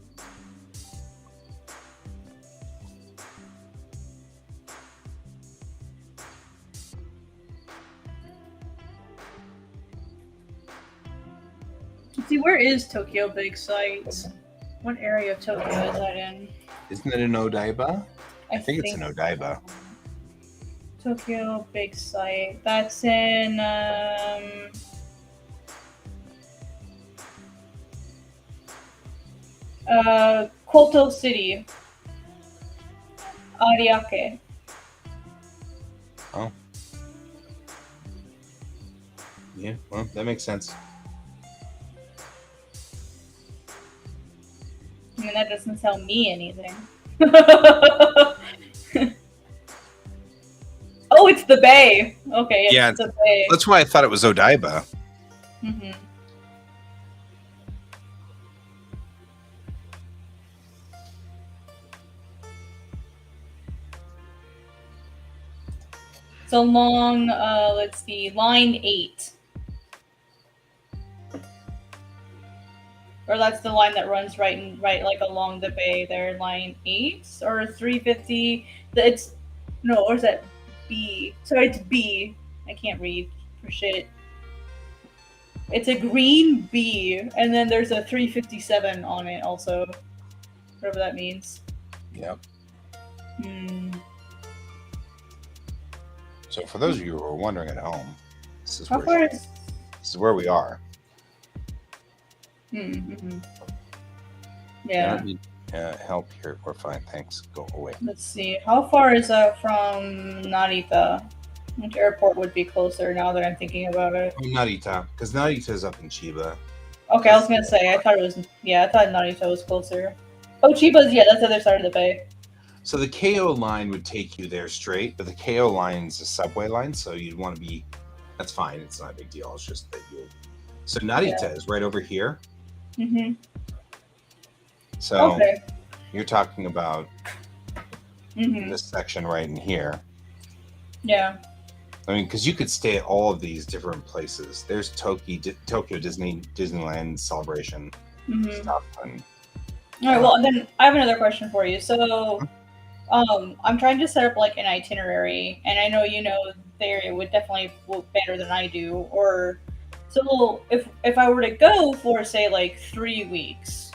Let's see, where is Tokyo Big Sight? What area of Tokyo is that in? Isn't it in Odaiba? I think it's in Odaiba. Tokyo Big Sight. That's in Koto City. Ariake. Oh. Yeah, well, that makes sense. I mean, that doesn't tell me anything. Oh, it's the bay. Okay, Yeah, it's the bay. That's why I thought it was Odaiba. Mm-hmm. So along, let's see, line 8. Or that's the line that runs right like along the bay there, line 8 or 350. Or is that B? Sorry, it's B. I can't read for shit. It's a green B, and then there's a 357 on it also. Whatever that means. Yep. So for those of you who are wondering at home, this is where we are. Mm-hmm. Yeah. Help here. We're fine. Thanks. Go away. Let's see. How far is that from Narita? Which airport would be closer now that I'm thinking about it? Narita, because Narita is up in Chiba. Okay, I was gonna say. I thought Narita was closer. Oh, Chiba's that's the other side of the bay. So the KO line would take you there straight, but the KO line is a subway line, so you'd want to be. That's fine. It's not a big deal. It's just that you. So Narita is right over here. Mm-hmm. So you're talking about this section right in here. Yeah. I mean, because you could stay at all of these different places. There's Tokyo Disneyland Celebration stuff. And, all right. Well, then I have another question for you. So, I'm trying to set up like an itinerary, and I know you know the area would definitely look better than I do. Or so if I were to go for say like 3 weeks,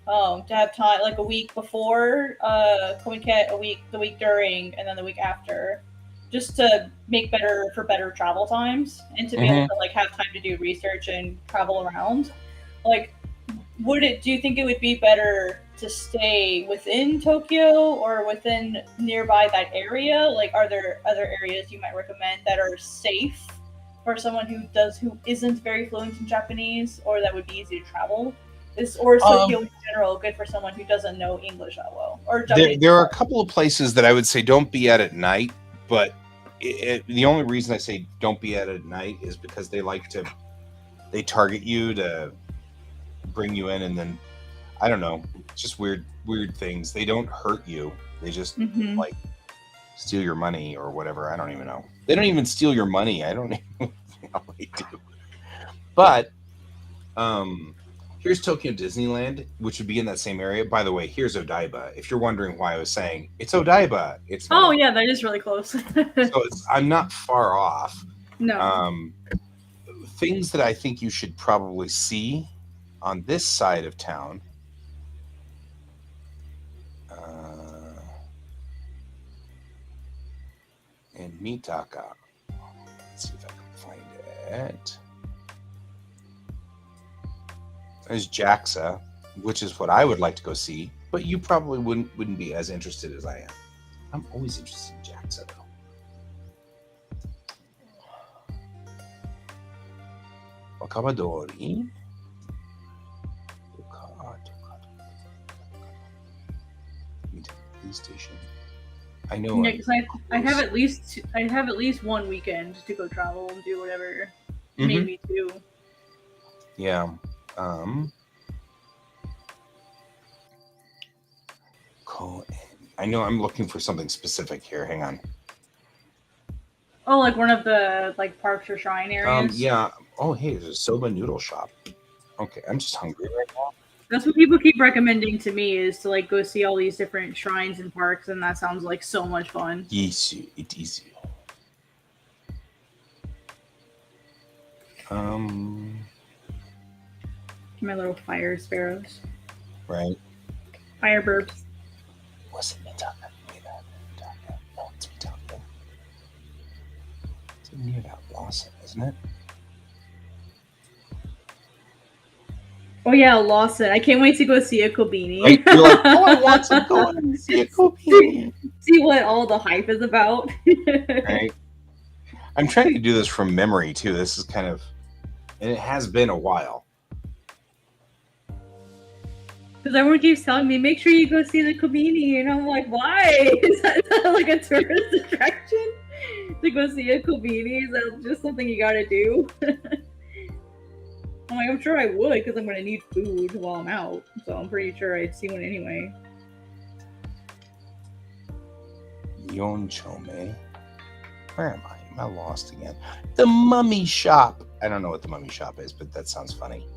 to have time like a week before, Comiket, the week during, and then the week after. Just to make better travel times and to be able to like have time to do research and travel around. Like, do you think it would be better to stay within Tokyo or within nearby that area? Like, are there other areas you might recommend that are safe for someone who isn't very fluent in Japanese, or that would be easy to travel? Or is Tokyo in general good for someone who doesn't know English that well? Or Japanese? There are a couple of places that I would say don't be at night, but the only reason I say don't be at night is because they target you to bring you in, and then I don't know, just weird things. They don't hurt you. They just like steal your money or whatever. I don't even know. They don't even steal your money. I don't even know how they do. But here's Tokyo Disneyland, which would be in that same area. By the way, here's Odaiba. If you're wondering why I was saying it's Odaiba, it's not. Oh yeah, that is really close. So I'm not far off. No. Things that I think you should probably see on this side of town. In Mitaka. Let's see if I can find it. There's JAXA, which is what I would like to go see, but you probably wouldn't be as interested as I am. I'm always interested in JAXA though. Wakabadori. Police station. I know. Yeah, because I have at least one weekend to go travel and do whatever. Maybe two. Yeah. I know I'm looking for something specific here. Hang on. Oh, like one of the parks or shrine areas. Yeah. Oh, hey, there's a soba noodle shop. Okay, I'm just hungry right now. That's what people keep recommending to me, is to go see all these different shrines and parks, and that sounds like so much fun. Yes, it is. My little fire sparrows. Right. Fire burps. Was it Mitaka? No, it's Mitaka. It's near that Lawson, isn't it? Oh yeah, Lawson. I can't wait to go see a Kobini. Right? You're like, oh, I want to go and see a Kobini. See what all the hype is about. Right. I'm trying to do this from memory too. This is kind of, and it has been a while. Because everyone keeps telling me, make sure you go see the Kobini, and I'm like, why? Is that like a tourist attraction to go see a Kobini? Is that just something you gotta do? I'm like, I'm sure I would, because I'm gonna need food while I'm out, so I'm pretty sure I'd see one anyway. Yonchome. Where am I? Am I lost again? The Mummy Shop. I don't know what the Mummy Shop is, but that sounds funny.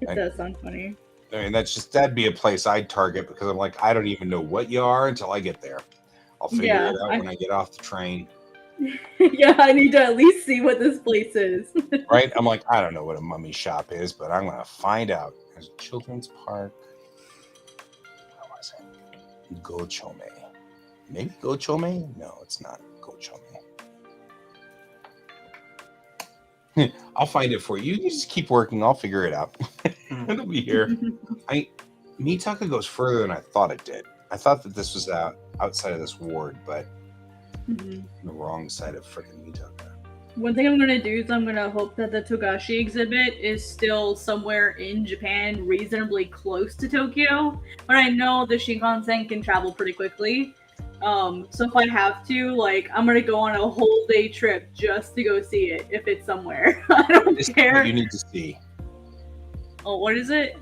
It does sound funny. I mean, that'd be a place I'd target, because I'm like, I don't even know what you are until I get there. I'll figure it out when I get off the train. Yeah, I need to at least see what this place is. Right? I'm like, I don't know what a Mummy Shop is, but I'm going to find out. There's a children's park. Where was it? Gochome. Maybe Gochome? No, it's not Gochome. I'll find it for you. You just keep working. I'll figure it out. It'll be here. Mitaka goes further than I thought it did. I thought that this was outside of this ward, but the wrong side of freaking Mitaka. One thing I'm going to do is I'm going to hope that the Togashi exhibit is still somewhere in Japan, reasonably close to Tokyo. But I know the Shinkansen can travel pretty quickly. So if I have to, I'm going to go on a whole day trip just to go see it if it's somewhere. I don't care. What you need to see. Oh, what is it?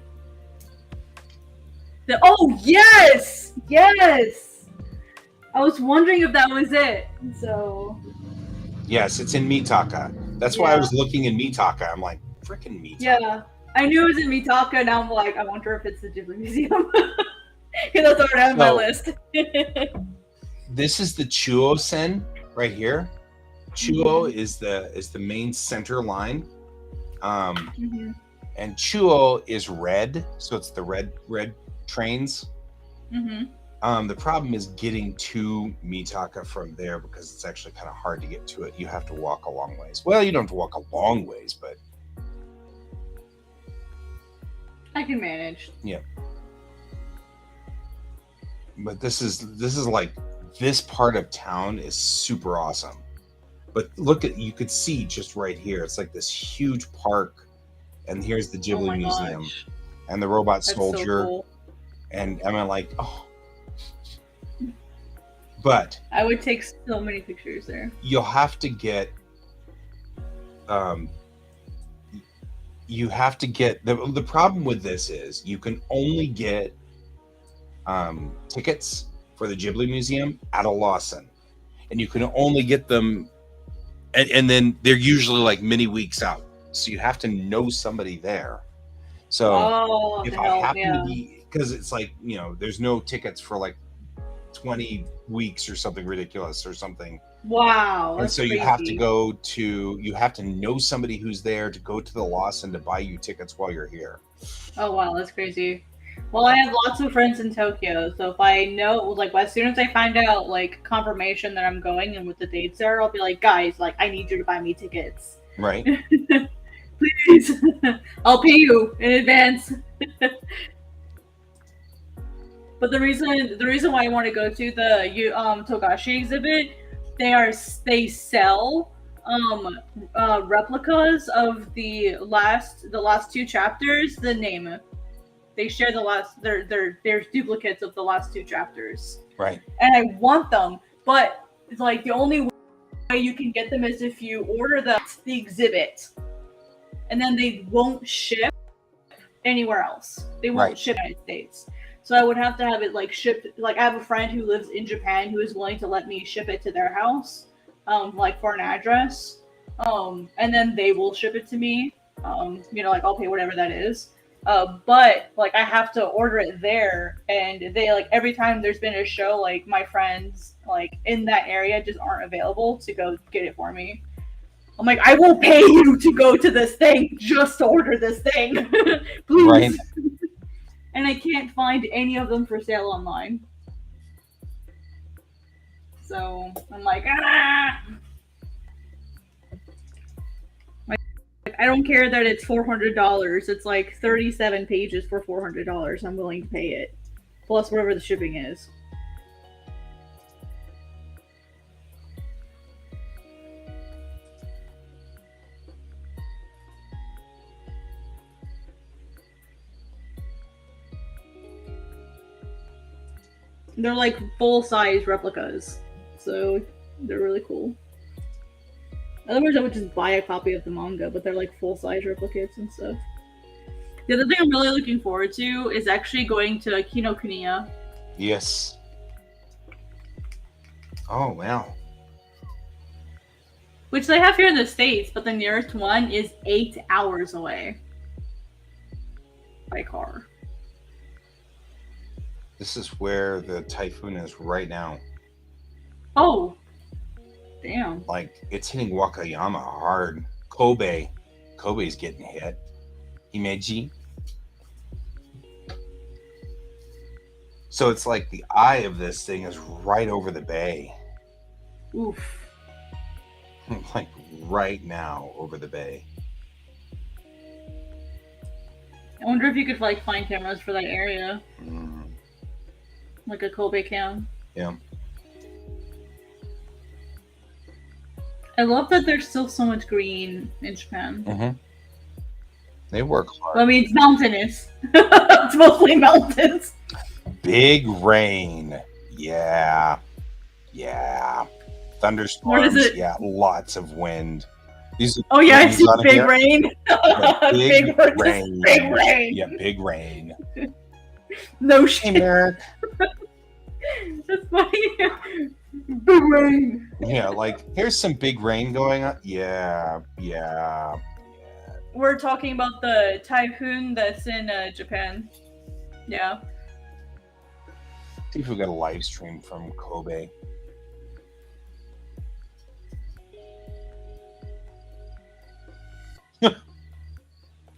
Oh, yes! Yes! I was wondering if that was it. So... Yes, it's in Mitaka. That's why I was looking in Mitaka. I'm like, freaking Mitaka. Yeah, I knew it was in Mitaka, and I'm like, I wonder if it's the Ghibli Museum. Because that's already on my list. This is the Chuo-sen right here. Chuo is the main center line. And Chuo is red, so it's the red trains. The problem is getting to Mitaka from there, because it's actually kind of hard to get to it. You have to walk a long ways. Well, you don't have to walk a long ways, but I can manage. Yeah. But this is like, this part of town is super awesome. But you could see just right here, it's like this huge park, and here's the Ghibli Museum and the robot soldier. So cool. And I'm like, oh. But I would take so many pictures there. You'll have to get you have to get the problem with this is you can only get tickets for the Ghibli Museum at a Lawson, and you can only get them, and then they're usually like many weeks out, so you have to know somebody there. So Oh, if the I hell, happen to yeah. be, because it's like, there's no tickets for like 20 weeks or something ridiculous or something. Wow, And that's so you have to crazy. you have to know somebody who's there to go to the Lawson to buy you tickets while you're here. Oh wow, that's crazy. Well, I have lots of friends in Tokyo, so if I know, like, as soon as I find out, like, confirmation that I'm going and what the dates are, I'll be like, guys, like, I need you to buy me tickets. Right. Please. I'll pay you in advance. But the reason why I want to go to the Togashi exhibit, they sell replicas of the last two chapters. The name they share the last there's duplicates of the last two chapters, Right. and I want them, but it's like the only way you can get them is if you order the exhibit, and then they won't ship anywhere else. They won't Right. ship in the United States. So I would have to have it like shipped. Like I have a friend who lives in Japan who is willing to let me ship it to their house, like for an address, and then they will ship it to me. Like I'll pay whatever that is. But like I have to order it there, and they like every time there's been a show, like my friends like in that area just aren't available to go get it for me. I'm like, I will pay you to go to this thing just to order this thing, Right. please. And I can't find any of them for sale online. So I'm like, ah. Like, I don't care that it's $400. It's like 37 pages for $400. I'm willing to pay it, plus whatever the shipping is. They're like full size replicas, so they're really cool. Otherwise, I would just buy a copy of the manga, but they're like full size replicates and stuff. The other thing I'm really looking forward to is actually going to Kinokuniya. Yes. Oh wow. Which they have here in the States, but the nearest one is 8 hours away by car. This is where the typhoon is right now. Oh, damn. Like it's hitting Wakayama hard. Kobe's getting hit. Himeji. So it's like the eye of this thing is right over the bay. Oof. Like right now over the bay. I wonder if you could like find cameras for that area. Like a Kobe cam. Yeah. I love that there's still so much green in Japan. Mm-hmm. They work hard. Well, I mean, it's mountainous. It's mostly mountains. Big rain. Yeah. Thunderstorms. What is it? Yeah, lots of wind. Oh yeah, I see big here. rain. Yeah, big rain. Big rain. Yeah, big rain. No Hey, shit. Merrick. That's funny. Big rain. Yeah, like here's some big rain going on. Yeah. We're talking about the typhoon that's in Japan. Yeah. See if we got a live stream from Kobe.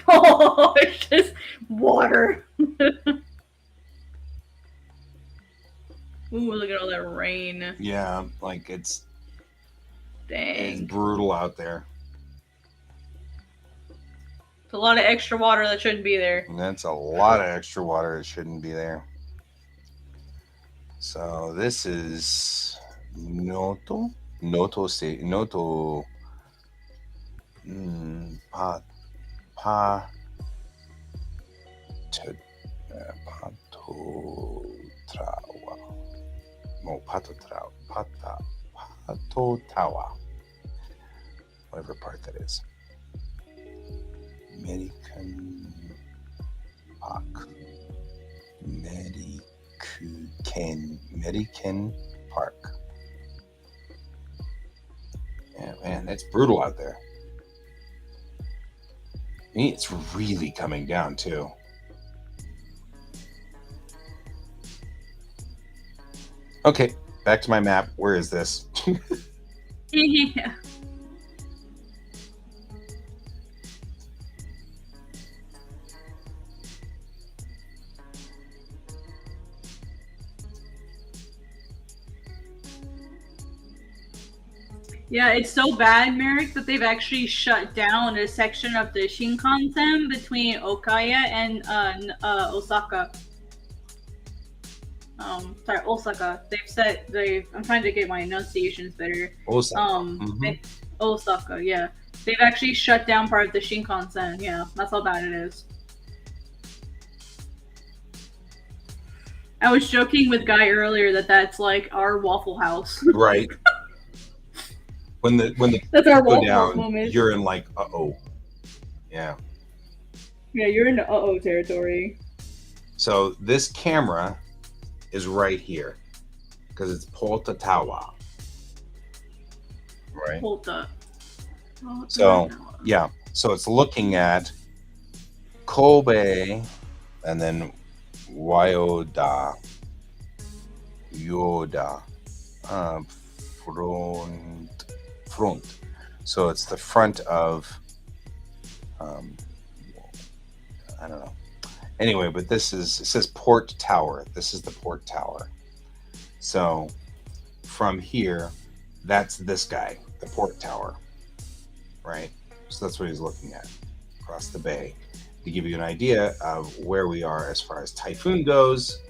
Oh, it's just water. Ooh, look at all that rain. Yeah, like it's Dang. brutal out there. It's a lot of extra water that shouldn't be there. And that's a lot of extra water that shouldn't be there. So this is Noto Pato Tawa, whatever part that is. American Park. American Park. Yeah, man, it's brutal out there. I mean, it's really coming down too. Okay, back to my map. Where is this? Yeah. Yeah, it's so bad, Merrick, that they've actually shut down a section of the Shinkansen between Okaya and Osaka. Sorry, Osaka. I'm trying to get my enunciations better. Osaka. Osaka, yeah. They've actually shut down part of the Shinkansen. Yeah, that's how bad it is. I was joking with Guy earlier that that's like our Waffle House. Right. When the that's our go Waffle down, House moment. You're in like uh-oh. Yeah. Yeah, you're in the uh-oh territory. So this camera is right here because it's Polta Tower. Right. Polta. So yeah, so it's looking at Kobe and then Yoda, front. So it's the front of, I don't know. Anyway, but it says Port Tower. This is the Port Tower. So from here, that's this guy, the Port Tower, right? So that's what he's looking at across the bay. To give you an idea of where we are as far as typhoon goes,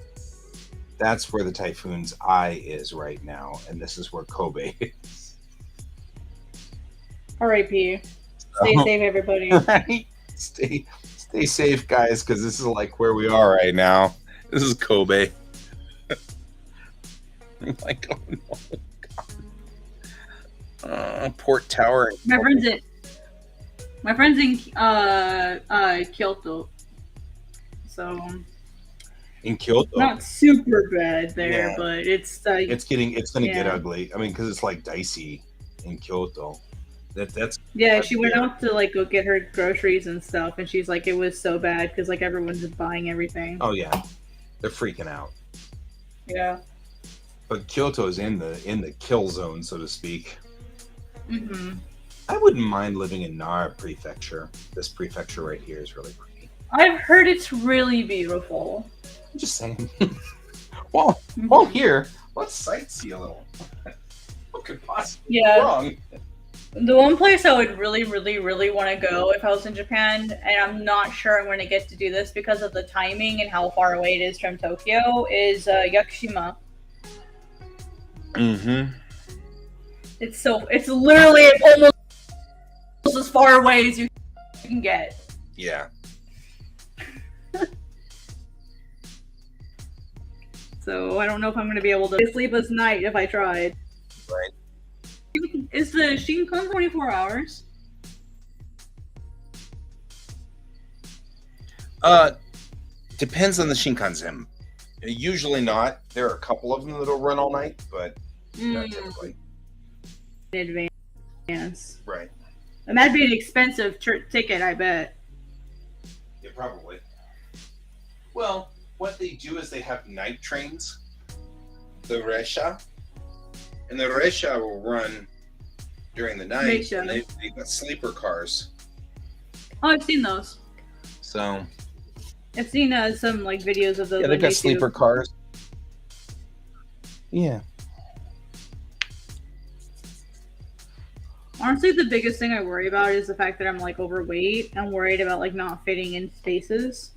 that's where the typhoon's eye is right now, and this is where Kobe is. R.I.P. Stay safe, everybody. Right? Stay safe, guys, because this is like where we are right now. This is Kobe. I'm like, oh no, God. Port Tower. My friend's in Kyoto, so in Kyoto, not super bad there, Yeah. but it's going to Yeah. get ugly. I mean, because it's like dicey in Kyoto. That's she went out to like go get her groceries and stuff, and she's like, it was so bad because like everyone's just buying everything. Oh yeah, they're freaking out. Yeah. But Kyoto's in the kill zone, so to speak. Mm-hmm. I wouldn't mind living in Nara Prefecture. This prefecture right here is really pretty. I've heard it's really beautiful. I'm just saying. While here, let's sightsee a little. What could possibly go wrong? The one place I would really, really, really want to go if I was in Japan, and I'm not sure I'm going to get to do this because of the timing and how far away it is from Tokyo, is Yakushima. Mm-hmm. It's literally almost as far away as you can get. Yeah. So I don't know if I'm going to be able to sleep this night if I tried. Right. Is the Shinkansen 24 hours? Depends on the Shinkansen. Usually not. There are a couple of them that'll run all night, but not typically. In advance. Right. And that'd be an expensive ticket, I bet. Yeah, probably. Well, what they do is they have night trains, the Resha, and the Resha will run during the night, and they've got sleeper cars. Oh, I've seen those. So I've seen some like videos of those. Yeah, they've got sleeper cars. Yeah. Honestly, the biggest thing I worry about is the fact that I'm like overweight. I'm worried about like not fitting in spaces.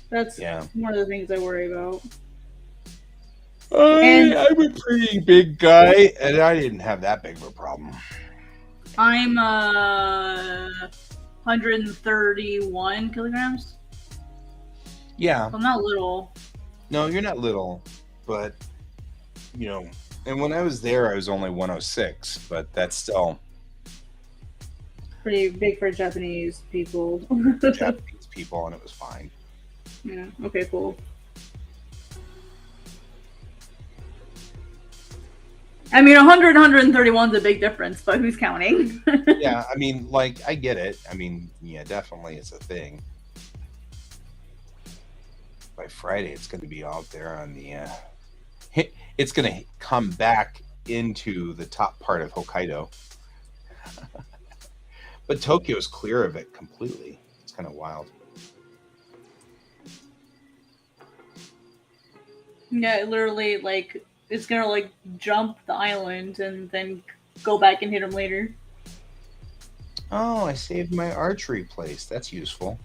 That's one of the things I worry about. I'm a pretty big guy, and I didn't have that big of a problem. I'm 131 kilograms. Yeah. So I'm not little. No, you're not little, but you know, and when I was there, I was only 106, but that's still. pretty big for Japanese people. For Japanese people, and it was fine. Yeah. Okay. Cool. I mean, 100, 131 is a big difference, but who's counting? Yeah, I mean, like, I get it. I mean, yeah, definitely it's a thing. By Friday, it's going to be out there on the. It's going to come back into the top part of Hokkaido, but Tokyo is clear of it completely. It's kind of wild. Yeah, it literally like it's gonna like jump the island and then go back and hit him later. Oh, I saved my archery place. That's useful.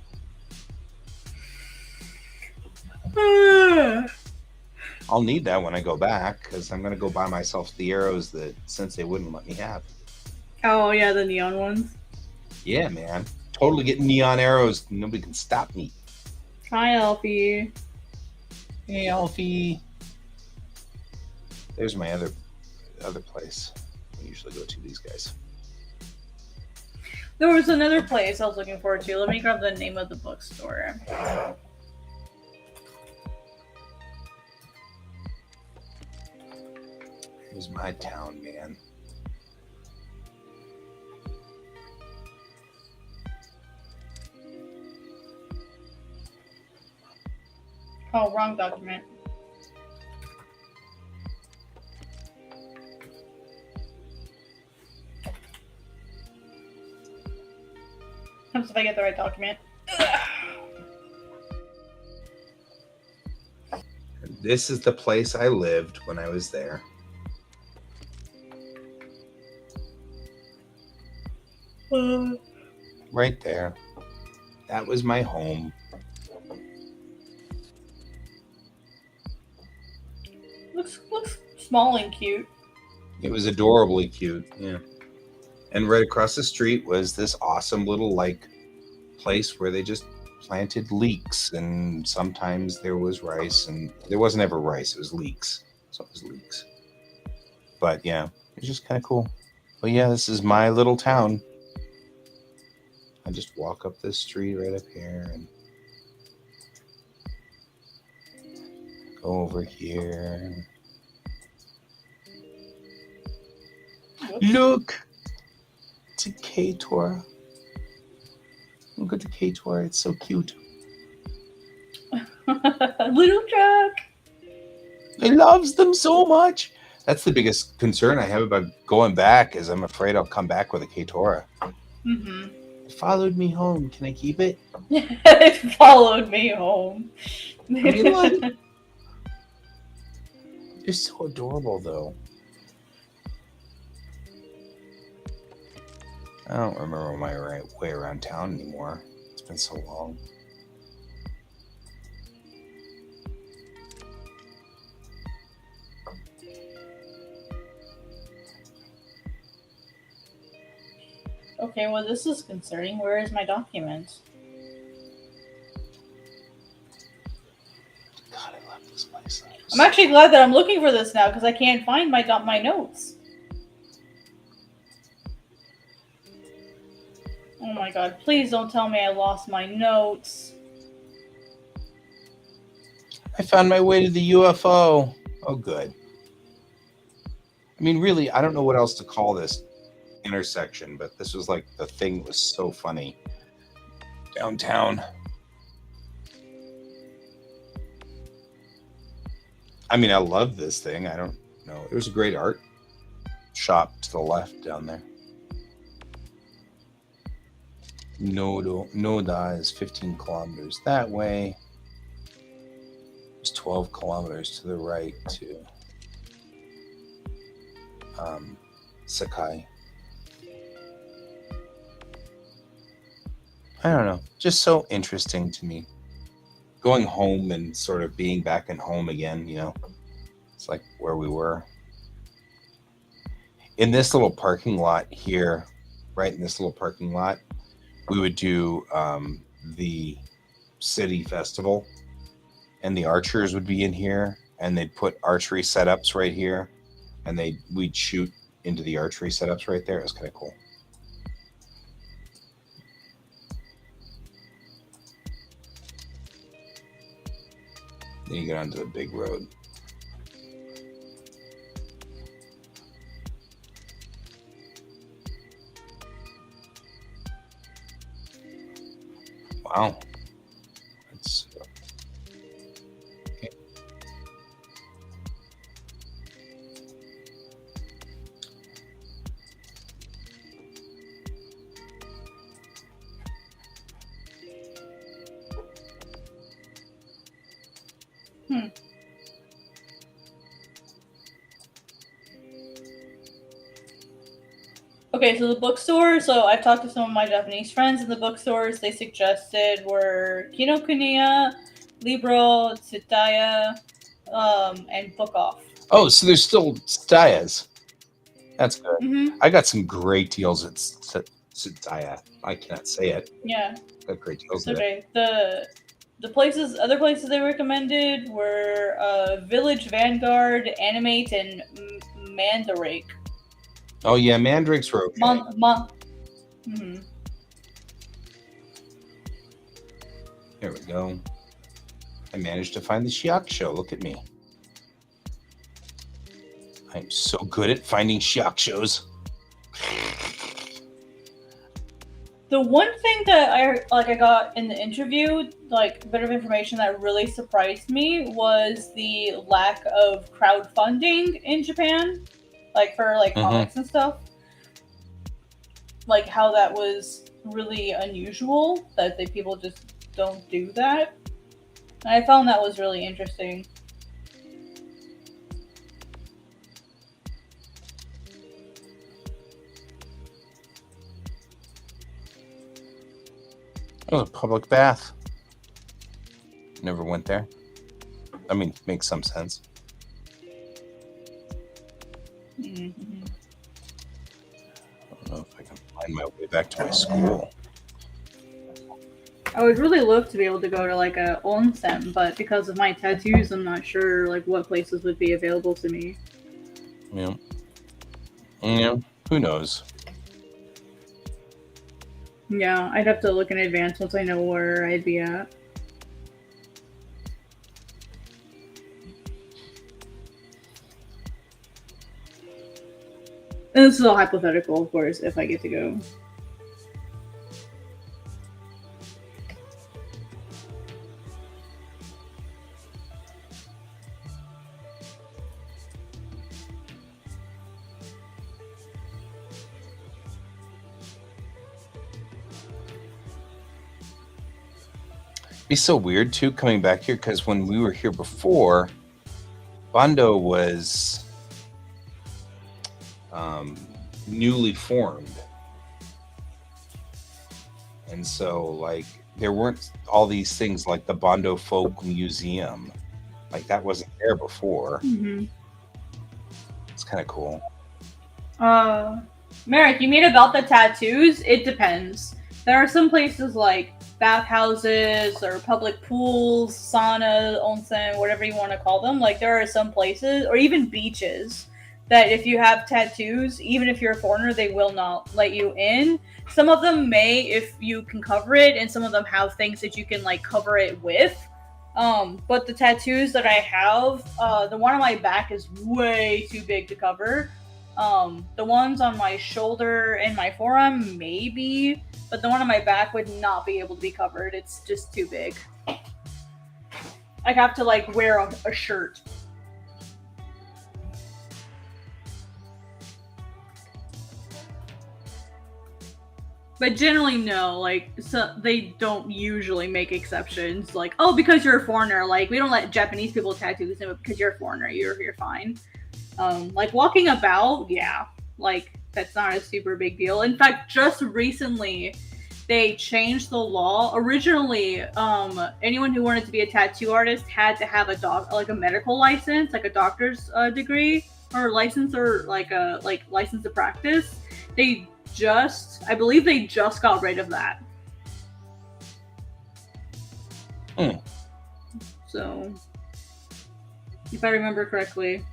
I'll need that when I go back because I'm going to go buy myself the arrows that Sensei wouldn't let me have. Oh yeah, the neon ones. Yeah, man. Totally get neon arrows. Nobody can stop me. Hi, Alfie. Hey, Alfie. There's my other place. I usually go to these guys. There was another place I was looking forward to. Let me grab the name of the bookstore. It was my town, man. Oh, wrong document. Helps if I get the right document. This is the place I lived when I was there. Right there. That was my home. Looks small and cute. It was adorably cute. Yeah. And right across the street was this awesome little like place where they just planted leeks, and sometimes there was rice, and there wasn't ever rice, it was leeks. So it was leeks. But yeah, it was just kind of cool. But yeah, this is my little town. I just walk up this street right up here and go over here. Look! It's a K-Tor. Look at the K-Tor, it's so cute. Little truck. He loves them so much. That's the biggest concern I have about going back is I'm afraid I'll come back with a K-Tora. Mm-hmm. It followed me home. Can I keep it? It followed me home. I mean, like, they're so adorable, though. I don't remember my right way around town anymore. It's been so long. Okay, well, this is concerning. Where is my document? God, I love this place. I'm actually glad that I'm looking for this now because I can't find my notes. Oh my god, please don't tell me I lost my notes. I found my way to the UFO. Oh, good. I mean, really, I don't know what else to call this intersection, but this was like the thing that was so funny downtown. I mean, I love this thing. I don't know. There's a great art shop to the left down there. Noda is 15 kilometers that way. It's 12 kilometers to the right to Sakai. I don't know. Just so interesting to me. Going home and sort of being back at home again, you know. It's like where we were. In this little parking lot here, right in this little parking lot, we would do the city festival, and the archers would be in here, and they'd put archery setups right here, and we'd shoot into the archery setups right there. It was kind of cool. Then you get onto the big road. Wow. That's okay. Okay, so the bookstore, so I've talked to some of my Japanese friends in the bookstores. They suggested were Kinokuniya, Libro, Tsutaya, and Book Off. Oh, so there's still Tsutayas. That's good. Mm-hmm. I got some great deals at Tsutaya. I cannot say it. Yeah. Got great deals Okay. The other places they recommended were Village Vanguard, Animate, and Mandarake. Oh yeah, mandrakes were okay. Mm-hmm. Here we go. I managed to find the Shiakusho. Look at me. I'm so good at finding Shiakushos. The one thing that I got in the interview, like a bit of information that really surprised me, was the lack of crowdfunding in Japan, like for comics and stuff. Like how that was really unusual that people just don't do that. And I found that was really interesting. Oh, a public bath. Never went there. I mean, makes some sense. Mm-hmm. I don't know if I can find my way back to my school. I would really love to be able to go to like a onsen, but because of my tattoos, I'm not sure like what places would be available to me. Yeah. Yeah. Who knows? Yeah, I'd have to look in advance once I know where I'd be at. And this is all hypothetical, of course, if I get to go. It'd be so weird too coming back here because when we were here before, Bondo was newly formed, and so like there weren't all these things like the Bondo Folk Museum, like that wasn't there before. Mm-hmm. It's kind of cool. Merrick, you mean about the tattoos? It depends. There are some places like bathhouses or public pools, sauna, onsen, whatever you want to call them. Like there are some places, or even beaches, that if you have tattoos, even if you're a foreigner, they will not let you in. Some of them may if you can cover it, and some of them have things that you can like cover it with. But the tattoos that I have, the one on my back is way too big to cover. The ones on my shoulder and my forearm, maybe, but the one on my back would not be able to be covered. It's just too big. I'd have to like wear a shirt. But generally, no. Like, so they don't usually make exceptions. Like, oh, because you're a foreigner, like we don't let Japanese people tattoos, but because you're a foreigner, you're fine. Like walking about, yeah, like that's not a super big deal. In fact, just recently, they changed the law. Originally, anyone who wanted to be a tattoo artist had to have a medical license, like a doctor's degree or license, or like a license to practice. I believe they just got rid of that. So, if I remember correctly.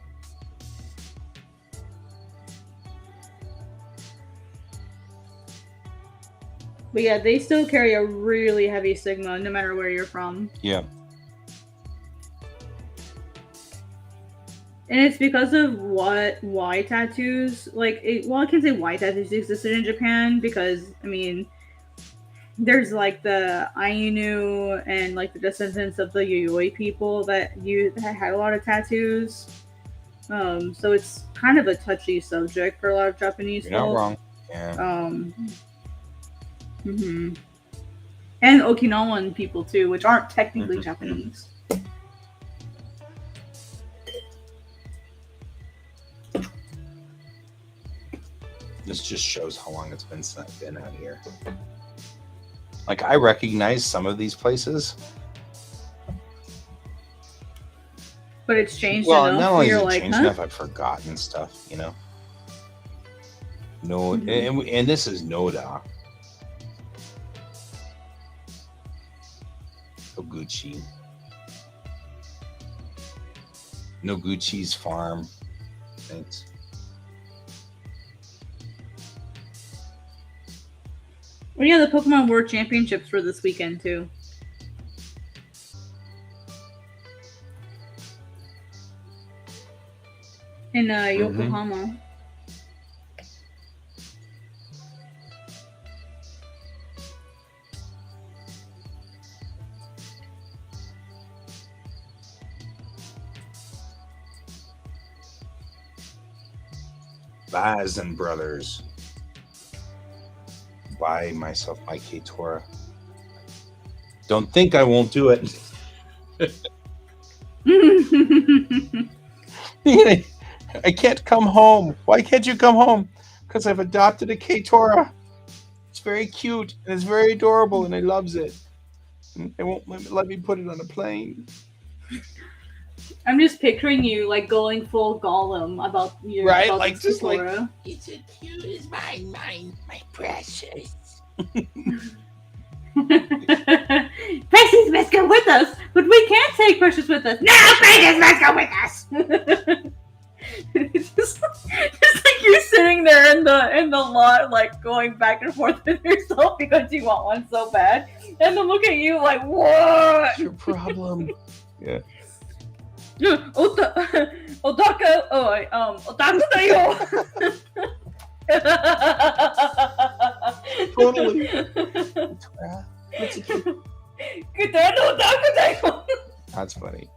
But yeah, they still carry a really heavy stigma no matter where you're from. Yeah. And it's because of why tattoos well, I can't say why tattoos existed in Japan because I mean there's like the Ainu and like the descendants of the Yayoi people that had a lot of tattoos. So it's kind of a touchy subject for a lot of Japanese You're not folk. wrong. Yeah. hmm And Okinawan people too, which aren't technically Mhm. Japanese. This just shows how long it's been since I've been out here. Like, I recognize some of these places. But it's changed Well, enough not where only is you're it like, changed huh? enough, I've forgotten stuff, you know? No, and this is Noda. Noguchi. Noguchi's farm. Thanks. Well, yeah, the Pokemon World Championships were this weekend too. In Yokohama. Baz and Brothers. Buy myself my K-Tora. Don't think I won't do it. I can't come home. Why can't you come home? Because I've adopted a K-Tora. It's very cute and it's very adorable and I loves it. And they won't let me put it on a plane. I'm just picturing you like going full Gollum about Right? about Like, this just like, Katora. it's as cute as mine, my precious. Precious must go with us, but we can't take Precious with us. No, Precious must go with us. It's just like you're sitting there in the lot, like going back and forth with yourself because you want one so bad, and then look at you like, what? What's your problem? Yeah. Otaka, otaku da yo. Totally. That's funny.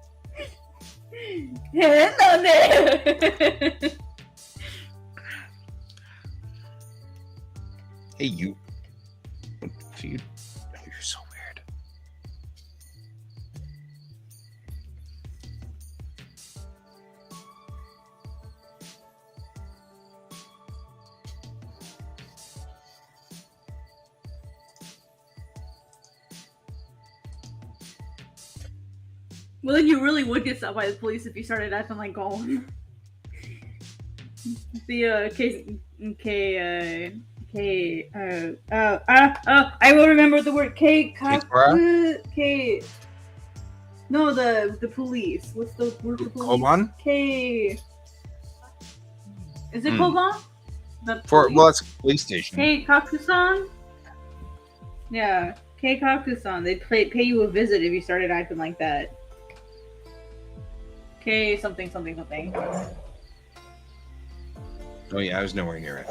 Hey, you. What are you? Oh, you're so weird. Well, then you really would get stopped by the police if you started acting like Gollum. The I will remember the word K. No, the police. What's the word for police? Koban? K. Is it Koban? Well, it's a police station. K Kakusan? Yeah, K Kakusan. They'd pay you a visit if you started acting like that. K something. Oh yeah, I was nowhere near it.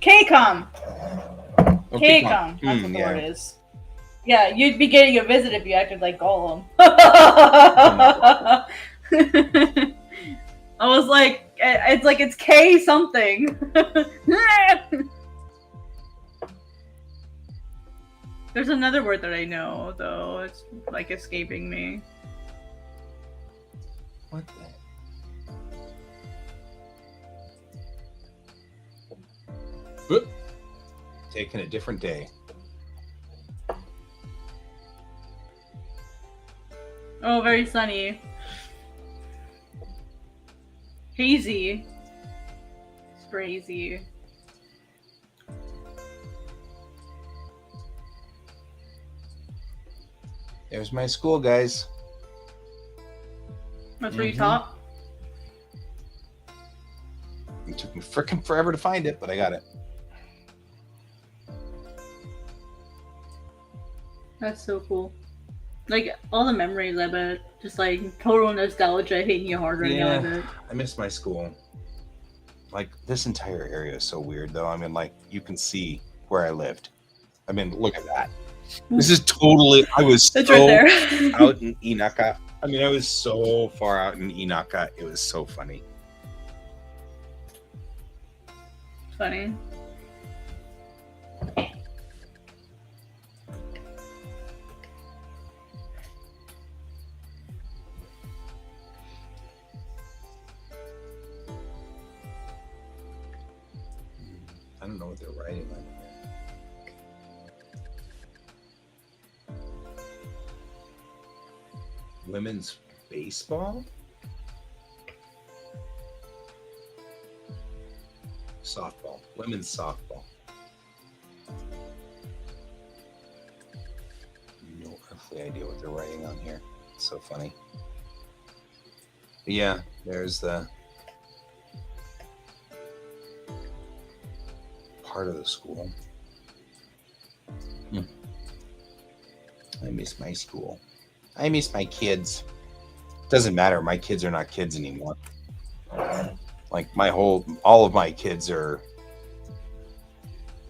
K-Com. Okay, K-Com. That's what the yeah. word is. Yeah, you'd be getting a visit if you acted like Gollum. I was like, it's K something. There's another word that I know, though. It's like escaping me. What the? Taking a different day. Oh, very sunny. Hazy. It's crazy. There's my school, guys. That's where you taught? It took me frickin' forever to find it, but I got it. That's so cool. Like all the memories, I bet. Just like total nostalgia hitting you hard right now, I Yeah, bet. I miss my school. Like this entire area is so weird, though. I mean, like you can see where I lived. I mean, look at that. This is totally. I was It's right so there. out in Inaka. I mean, I was so far out in Inaka. It was so funny. Funny. I don't know what they're writing on here. Women's baseball? Softball. Women's softball. No earthly idea what they're writing on here. It's so funny. But yeah, there's the part of the school. I miss my school. I miss my kids. Doesn't matter. My kids are not kids anymore. Like all of my kids are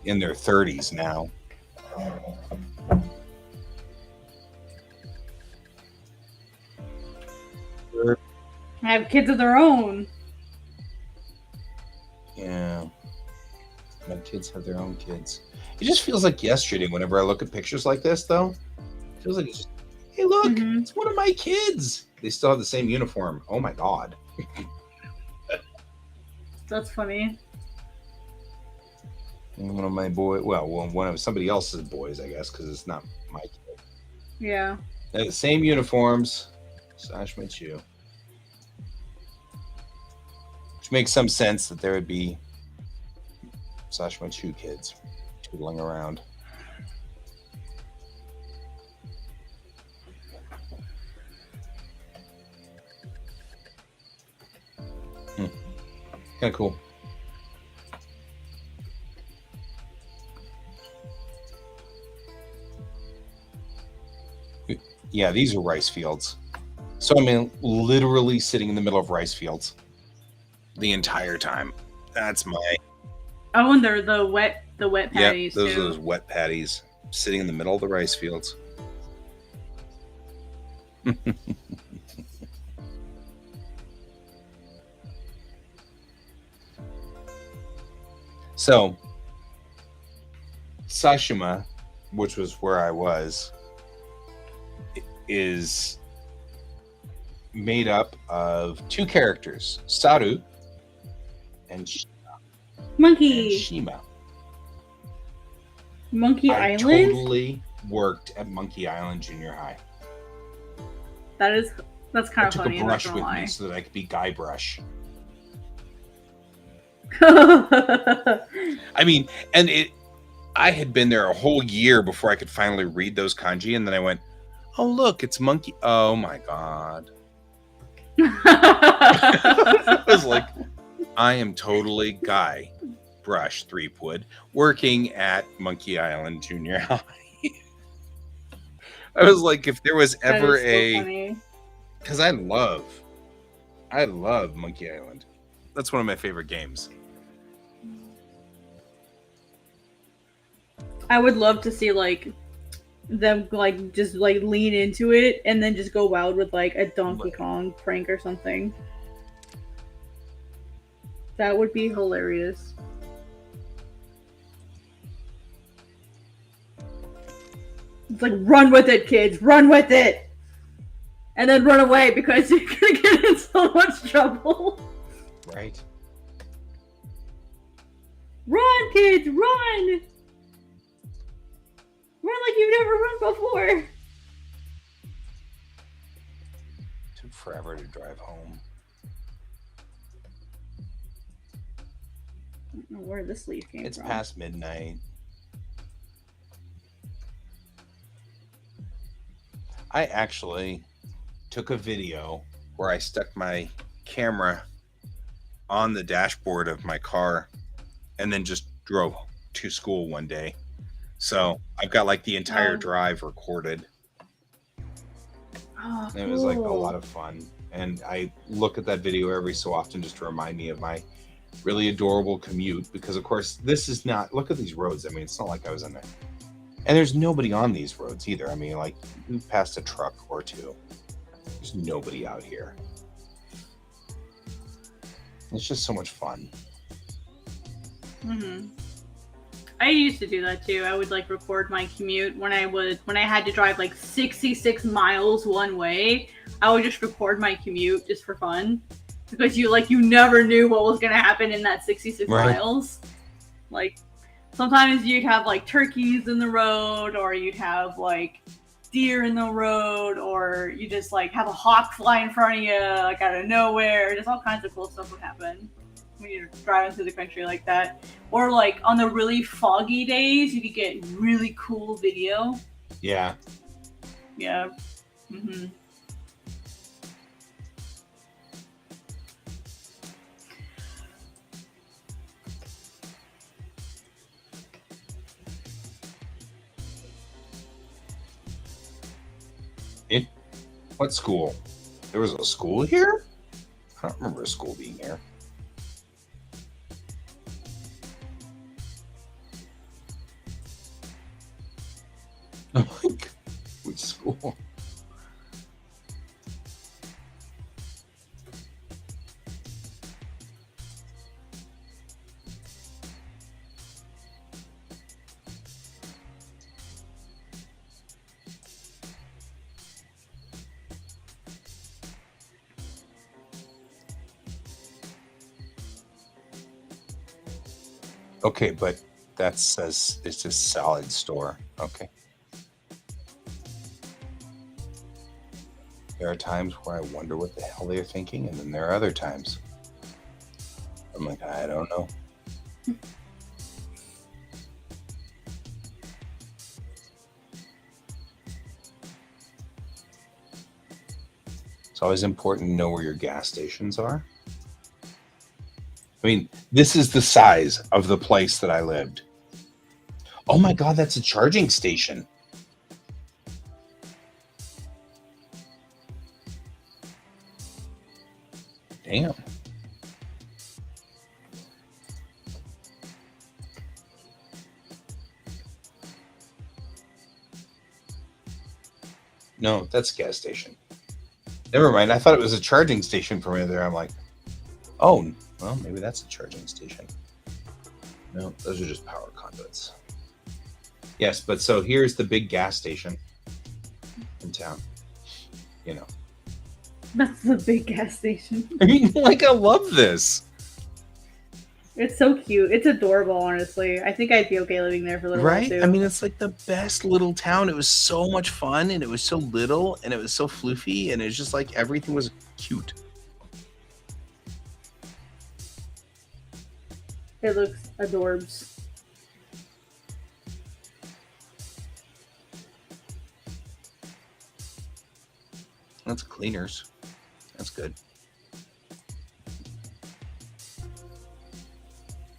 in their 30s now. Have kids of their own. Yeah. My kids have their own kids. It just feels like yesterday whenever I look at pictures like this, though. It feels like it's just, hey, look, it's one of my kids. They still have the same uniform. Oh my God. That's funny. One of my boys, well, one of somebody else's boys, I guess, because it's not my kid. Yeah. They have the same uniforms. Sash Machu. Which makes some sense that there would be Sash Machu kids tootling around. Kind of cool. Yeah, these are rice fields. So I mean, literally sitting in the middle of rice fields the entire time. That's my. Oh, and they're the wet patties those too. are those wet patties sitting in the middle of the rice fields. So, Sashima, which was where I was, is made up of two characters, Saru and Monkey. Shima. Monkey I Island? totally worked at Monkey Island Junior High. That's kind I of took funny. a brush with lie. me so that I could be Guybrush. I mean, and I had been there a whole year before I could finally read those kanji, and then I went, "Oh look, it's monkey!" Oh my God! I was like, I am totally Guybrush Threepwood working at Monkey Island Junior High. I was like, if there was ever because I love Monkey Island. That's one of my favorite games. I would love to see like them like just like lean into it and then just go wild with like a Donkey Kong prank or something. That would be hilarious. It's like, run with it, kids, run with it! And then run away because you're gonna get in so much trouble. Right. Run, kids, run! Run like you've never run before. Took forever to drive home. I don't know where this leaf came It's from. past midnight. I actually took a video where I stuck my camera on the dashboard of my car and then just drove to school one day. So I've got like the entire drive recorded. Oh, It was like a lot cool. of fun. And I look at that video every so often just to remind me of my really adorable commute because, of course, this is not, look at these roads. I mean, it's not like I was in there. And there's nobody on these roads either. I mean, like, we passed a truck or two. There's nobody out here. It's just so much fun. Hmm. I used to do that too. I would like record my commute when I had to drive like 66 miles one way. I would just record my commute just for fun because you never knew what was gonna happen in that 66 Right. miles. Like sometimes you'd have like turkeys in the road, or you'd have like deer in the road, or you just like have a hawk fly in front of you like out of nowhere. Just all kinds of cool stuff would happen when you're driving through the country like that. Or like on the really foggy days, you could get really cool video. Yeah. Yeah. Hmm. What school? There was a school here? I don't remember a school being here. Oh my God. Which school? Okay, but that says it's just salad store. Okay. There are times where I wonder what the hell they're thinking, and then there are other times I'm like, I don't know. It's always important to know where your gas stations are. I mean, this is the size of the place that I lived. Oh my God, that's a charging station. Damn. No, that's a gas station. Never mind. I thought it was a charging station for me there. I'm like, oh, well, maybe that's a charging station. No, those are just power conduits. Yes, but so here's the big gas station in town. You know. That's the big gas station. I mean, like, I love this. It's so cute. It's adorable, honestly. I think I'd be okay living there for a little while Right? too. I mean, it's like the best little town. It was so much fun, and it was so little, and it was so floofy, and it's just like everything was cute. It looks adorbs. That's cleaners. That's good.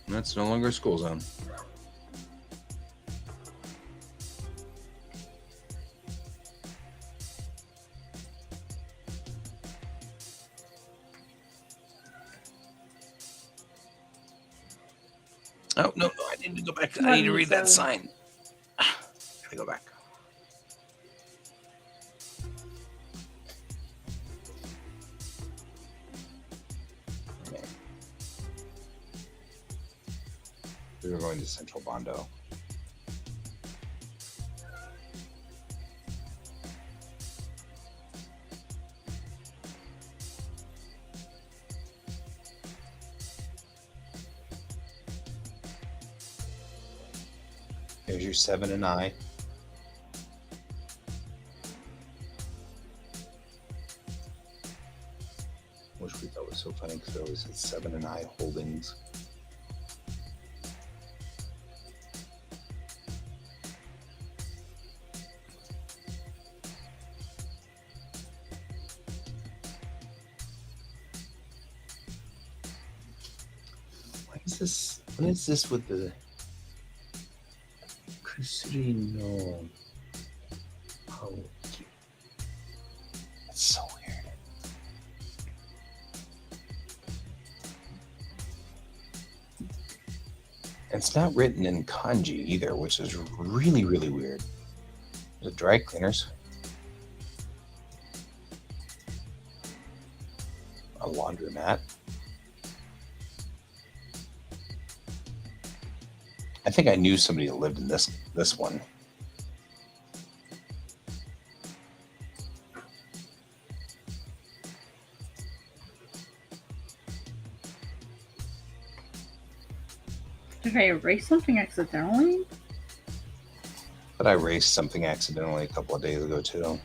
That's no longer a school zone. Oh, no, I need to go back. I need to read that sign. Gotta go back. Okay. We were going to Central Bondo. Here's your 7 and I. Which we thought was so funny because it always said 7 and I Holdings. Why is this? What is this with the Crucino? Oh, it's not written in kanji either, which is really, really weird. The dry cleaners. A laundromat. I think I knew somebody that lived in this one. Did I erase something accidentally? But I erased something accidentally a couple of days ago too.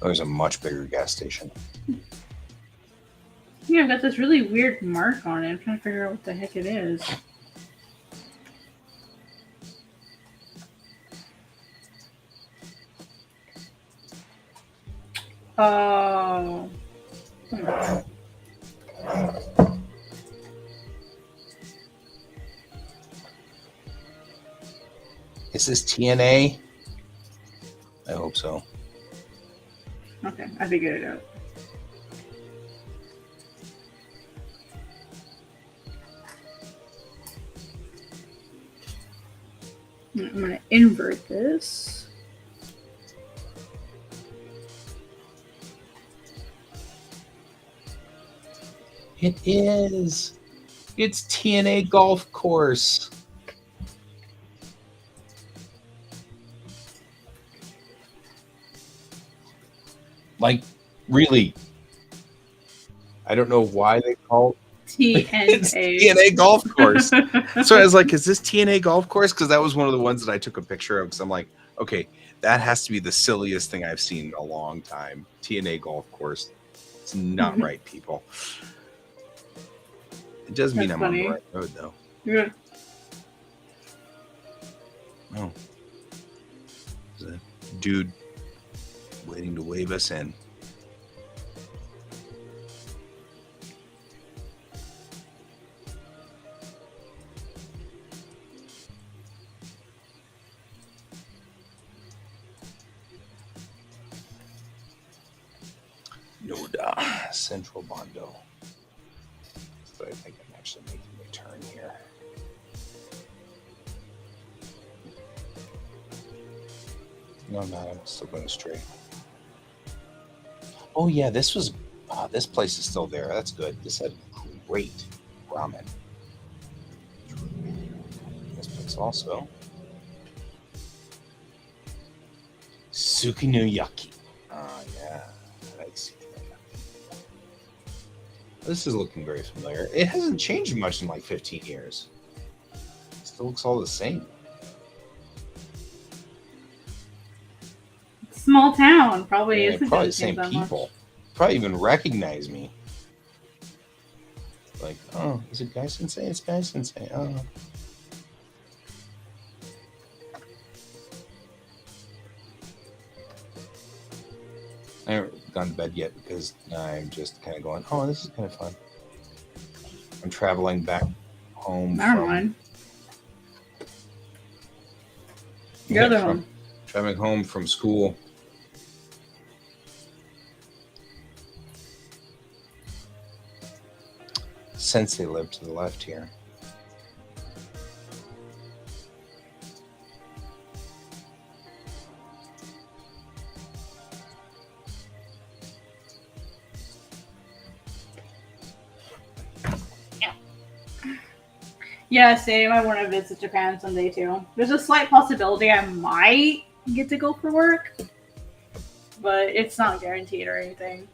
There's a much bigger gas station. Yeah, I've got this really weird mark on it. I'm trying to figure out what the heck it is. Oh. Is this TNA? I hope so. Okay, I figured it out. I'm going to invert this. It is. It's TNA Golf Course. Like, really? I don't know why they call it's TNA Golf Course. So I was like, is this TNA Golf Course? Because that was one of the ones that I took a picture of. Because I'm like, okay, that has to be the silliest thing I've seen in a long time. TNA Golf Course. It's not right, people. It does mean I'm funny. On the right road, though. Yeah. Oh. There's a dude waiting to wave us in. Noda, Central Bondo. But I think I'm actually making a turn here. No, I'm not. I'm still going straight. Oh yeah, this was. This place is still there. That's good. This had great ramen. This place also. Suki no Yaki. Yeah. I like Suki no Yaki. This is looking very familiar. It hasn't changed much in like 15 years. It still looks all the same. Small town. Probably isn't probably the same people. Much. Probably even recognize me. Like, oh, is it Guy Sensei? It's Guy Sensei. Oh. I haven't gone to bed yet because I'm just kind of going, oh, this is kind of fun. I'm traveling back home. Never mind. Go home. Traveling home from school. Sensei lived to the left here. Yeah, same. I want to visit Japan someday too. There's a slight possibility I might get to go for work, but it's not guaranteed or anything.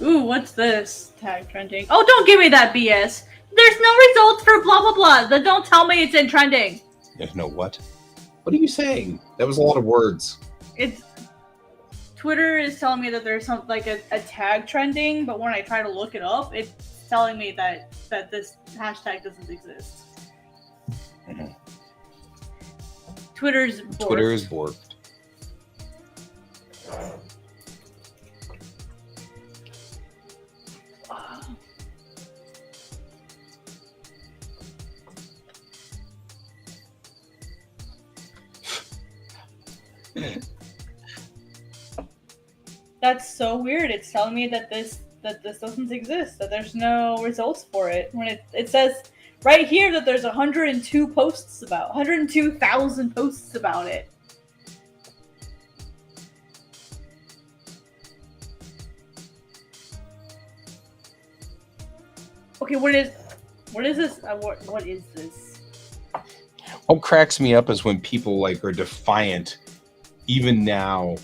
Ooh, what's this? Tag trending. Oh, don't give me that BS. There's no results for blah, blah, blah. Then don't tell me it's in trending. There's no what? What are you saying? That was a lot of words. Twitter is telling me that there's some like a tag trending, but when I try to look it up, it's telling me that this hashtag doesn't exist. Mm-hmm. Twitter is borked. That's so weird. It's telling me that this doesn't exist, that there's no results for it. When it says right here that there's 102 posts about 102,000 posts about it. Okay, what is this? What is this? What cracks me up is when people like are defiant. Even now,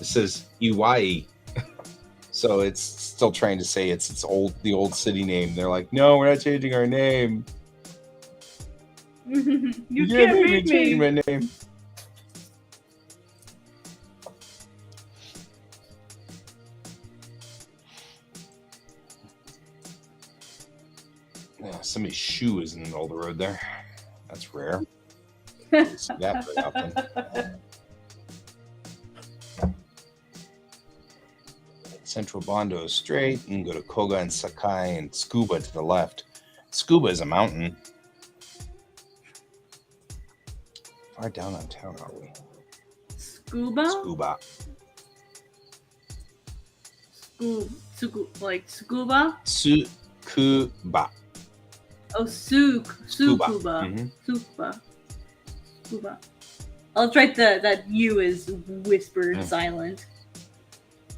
it says Iwai, so it's still trying to say it's the old city name. They're like, no, we're not changing our name. You can't make me change my name. Yeah, somebody's shoe is in the middle of the road there. That's rare. Don't see that very often. Central Bondo is straight. You can go to Koga and Sakai and Scuba to the left. Scuba is a mountain. Far down on town are we? Scuba? Scuba. Like scuba? Sukuba. Oh, Sukuba. Mm-hmm. Scuba. I'll try that U is whispered silent.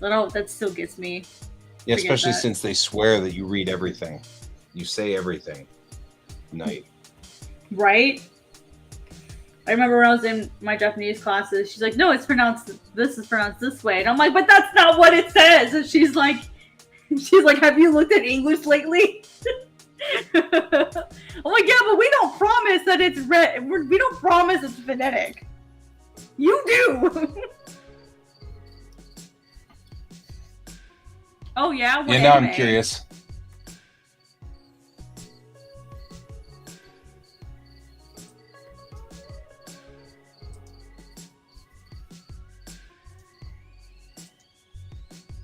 That still gets me. Yeah, especially since they swear that you read everything. You say everything. Night. Right? I remember when I was in my Japanese classes, she's like, no, this is pronounced this way. And I'm like, but that's not what it says. And she's like, have you looked at English lately? I'm like, yeah, but we don't promise that it's we don't promise it's phonetic. You do. Oh yeah? What now anime? I'm curious.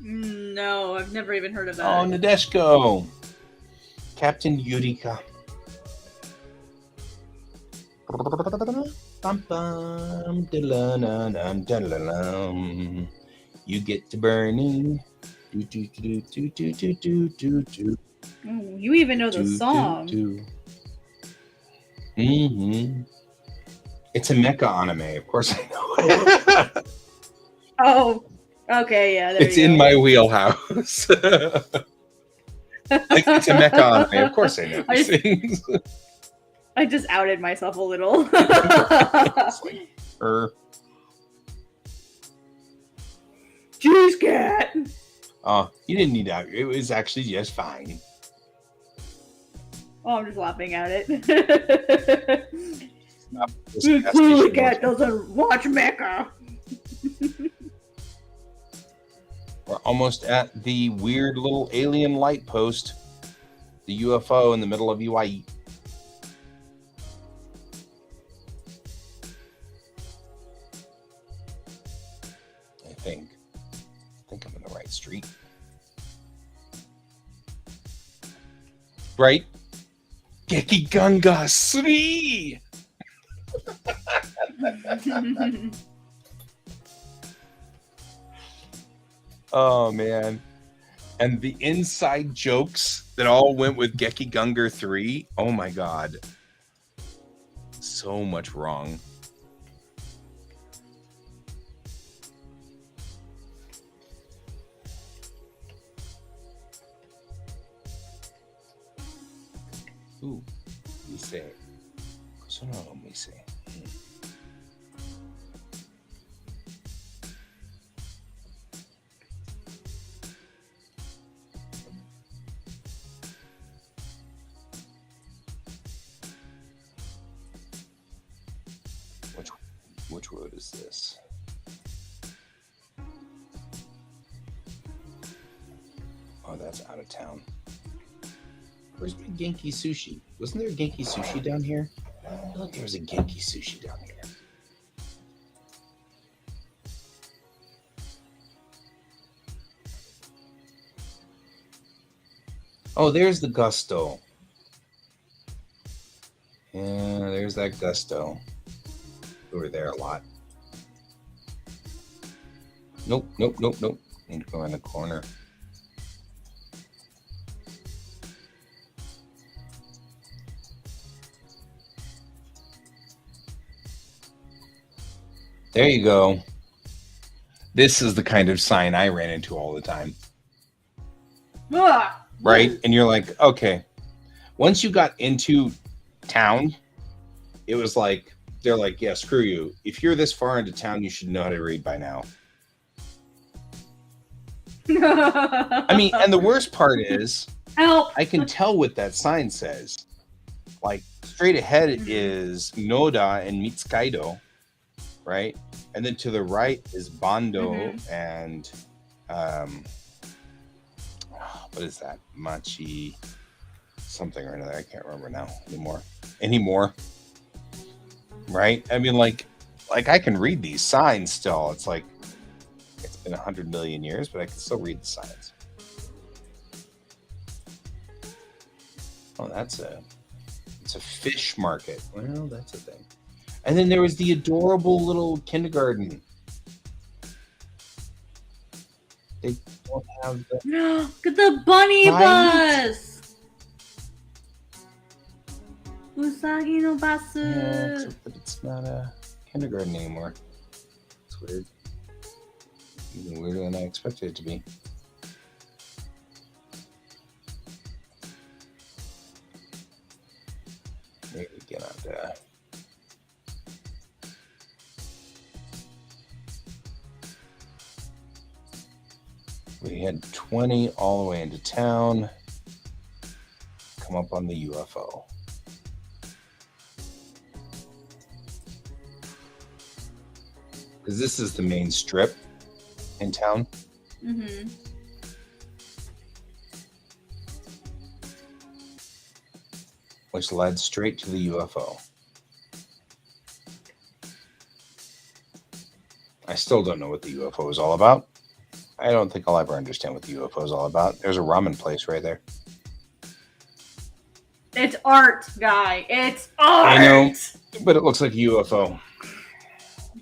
No, I've never even heard of that. Oh, Nadeshiko. Captain Yurika. You get to burning. Oh, you even know the song. Mm-hmm. It's a mecha anime, of course I know it. Oh, okay, yeah. It's in my wheelhouse. It's a mecha anime, of course I know these things. I just outed myself a little. Jeez, cat. Oh, you didn't need that. It was actually just fine. Oh, I'm just laughing at it. This clearly, cat doesn't watch mecha. We're almost at the weird little alien light post, the UFO in the middle of UIE. I think I'm in the right street. Right? Gekigunga 3! Oh man. And the inside jokes that all went with Gekigunga 3. Oh my god. So much wrong. Ooh, we say. So no, we say. Which road is this? Oh, that's out of town. Where's my Genki Sushi? Wasn't there a Genki Sushi down here? I feel like there was a Genki Sushi down here. Oh, there's the Gusto. Yeah, there's that Gusto. We were there a lot. Nope, nope, nope, nope. Need to go around the corner. There you go. This is the kind of sign I ran into all the time. Ugh. Right? And you're like, okay. Once you got into town, it was like, they're like, yeah, screw you. If you're this far into town, you should know how to read by now. I mean, and the worst part is, help. I can tell what that sign says. Like, straight ahead is Noda and Mitsukaido, right? And then to the right is Bando and what is that? Machi something or another. I can't remember now anymore. Right? I mean, like I can read these signs still. It's like it's been 100 million years, but I can still read the signs. Oh, it's a fish market. Well, that's a thing. And then there was the adorable little kindergarten. They don't have the Look at the bunny bus. Usagi no basu. Yeah, except that it's not a kindergarten anymore. It's weird. Even weirder than I expected it to be. Maybe get on to we had 20 all the way into town. Come up on the UFO. Because this is the main strip in town. Which led straight to the UFO. I still don't know what the UFO is all about. I don't think I'll ever understand what the UFO is all about. There's a ramen place right there. It's art, guy. It's art. I know, but it looks like a UFO.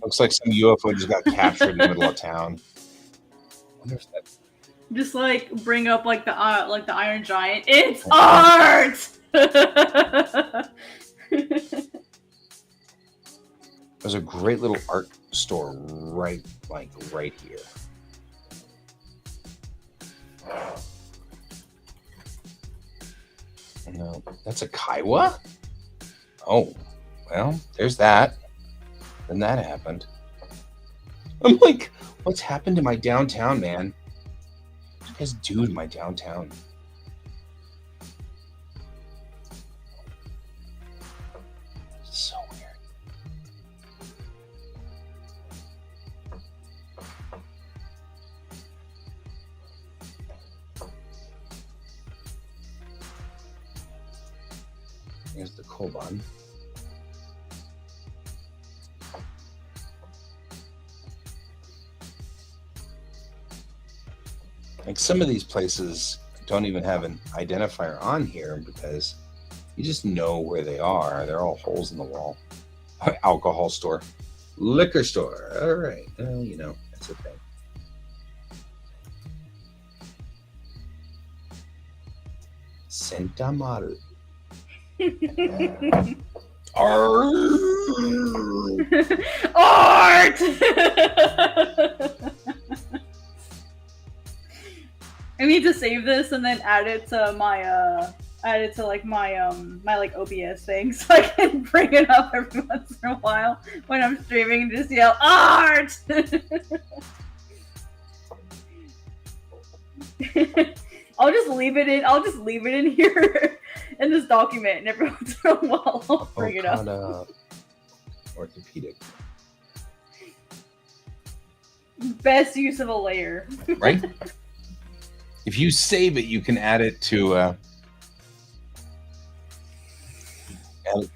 Looks like some UFO just got captured in the middle of town. I wonder if that. Just like bring up like the Iron Giant. It's art. There's a great little art store right here. No, that's a Kaiwa? Oh, well, there's that. Then that happened. I'm like, what's happened to my downtown, man? What you guys do to my downtown? So weird. Here's the Koban. Like some of these places don't even have an identifier on here because you just know where they are. They're all holes in the wall. Alcohol store. Liquor store. All right. Well, you know, that's a thing. Sentamaru. Art! I need to save this and then add it to my my OBS thing so I can bring it up every once in a while when I'm streaming and just yell art. I'll just leave it in here in this document, and every once in a while I'll bring it up. Orthopedic. Best use of a layer. Right? If you save it, you can add it to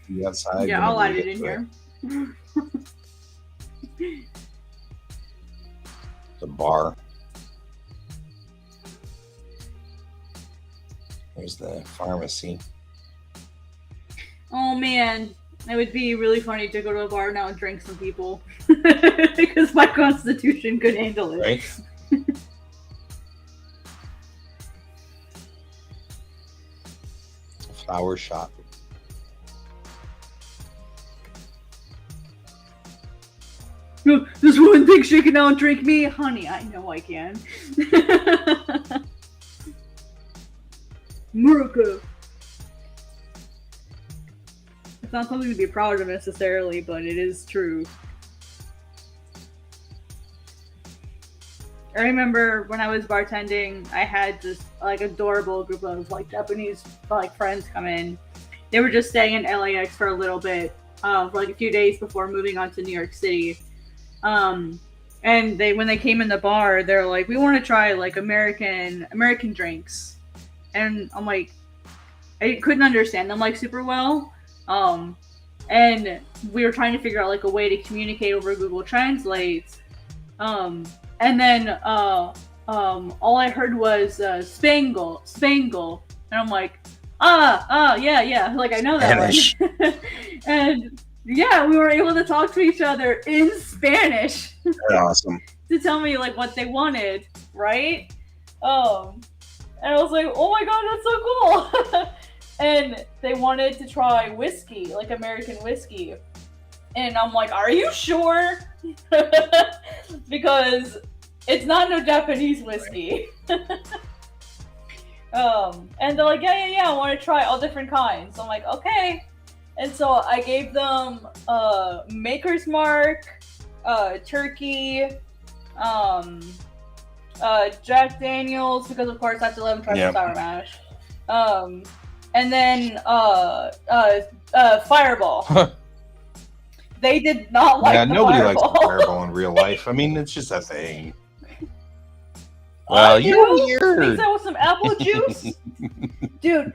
the outside. Yeah, I'll add it in here. The bar. There's the pharmacy. Oh man, It would be really funny to go to a bar now and drink some people. Because my constitution could handle it. Right? Flower shop. This woman thinks she can outdrink me? Honey, I know I can. America. It's not something to be proud of necessarily, but it is true. I remember when I was bartending, I had this like adorable group of like Japanese like friends come in. They were just staying in LAX for a little bit, for like a few days before moving on to New York City. And when they came in the bar, they're like, "We want to try like American drinks," and I'm like, I couldn't understand them like super well. And we were trying to figure out like a way to communicate over Google Translate. And then all I heard was Spangle, and I'm like, yeah, like I know that one. And yeah, we were able to talk to each other in Spanish. Awesome. To tell me like what they wanted, right? And I was like, oh my god, that's so cool. And they wanted to try whiskey, like American whiskey. And I'm like, are you sure? Because it's not no Japanese whiskey. And they're like, yeah, I want to try all different kinds. I'm like, okay. And so I gave them Maker's Mark, turkey, Jack Daniels, because of course that's 11 types of sour mash. And then Fireball. They did not like the nobody Fireball. likes the Fireball in real life. I mean, it's just a thing. Well, you're weird. Mix that with some apple juice, dude.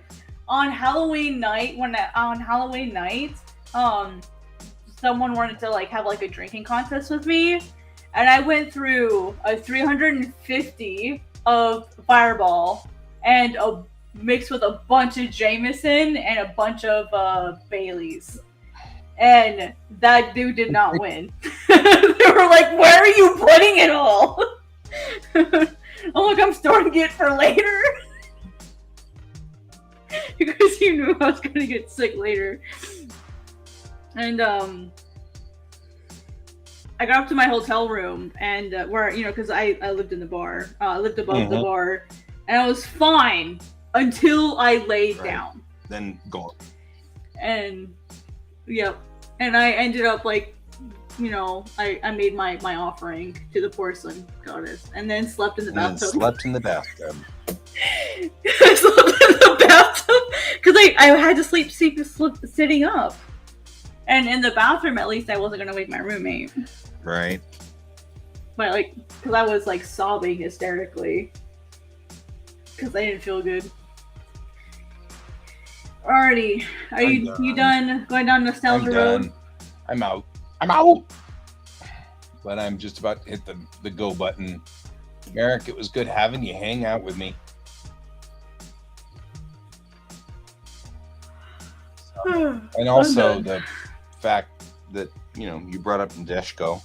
On Halloween night, someone wanted to like have like a drinking contest with me, and I went through a 350 of Fireball and a mixed with a bunch of Jameson and a bunch of Baileys. And that dude did not win. They were like, where are you putting it all? I'm like, I'm storing it for later. Because you knew I was going to get sick later. And I got up to my hotel room and where, because I lived in the bar. I lived above the bar. And I was fine until I laid down. Then gone. And, yep. And I ended up like, I made my offering to the porcelain goddess and then slept in the bathtub. I slept in the bathtub because I had to sleep sitting up. And in the bathroom, at least I wasn't going to wake my roommate. Right. But because I was like sobbing hysterically. Because I didn't feel good. Alrighty, are you done going down nostalgia road? I'm out. But I'm just about to hit the go button. Merrick, it was good having you hang out with me. And also the fact that, you brought up Nadeshko.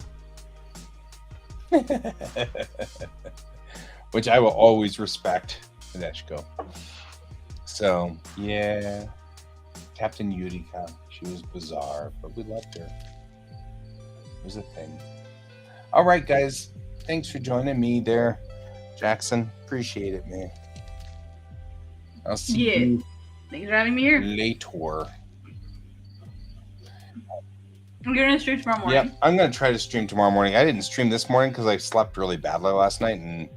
Which I will always respect, Nadeshko. So, yeah, Captain Yurika, she was bizarre, but we loved her. It was a thing. All right, guys, thanks for joining me there, Jackson. Appreciate it, man. I'll see you. Thanks for having me here. Later. I'm going to stream tomorrow morning. Yeah, I'm going to try to stream tomorrow morning. I didn't stream this morning because I slept really badly last night, and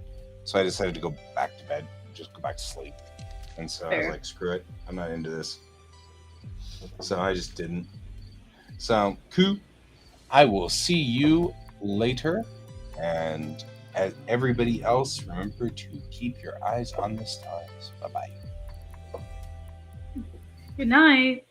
so I decided to go back to bed, just go back to sleep. And so I was like, screw it. I'm not into this. So I just didn't. So, cool. I will see you later. And as everybody else, remember to keep your eyes on the stars. Bye-bye. Good night.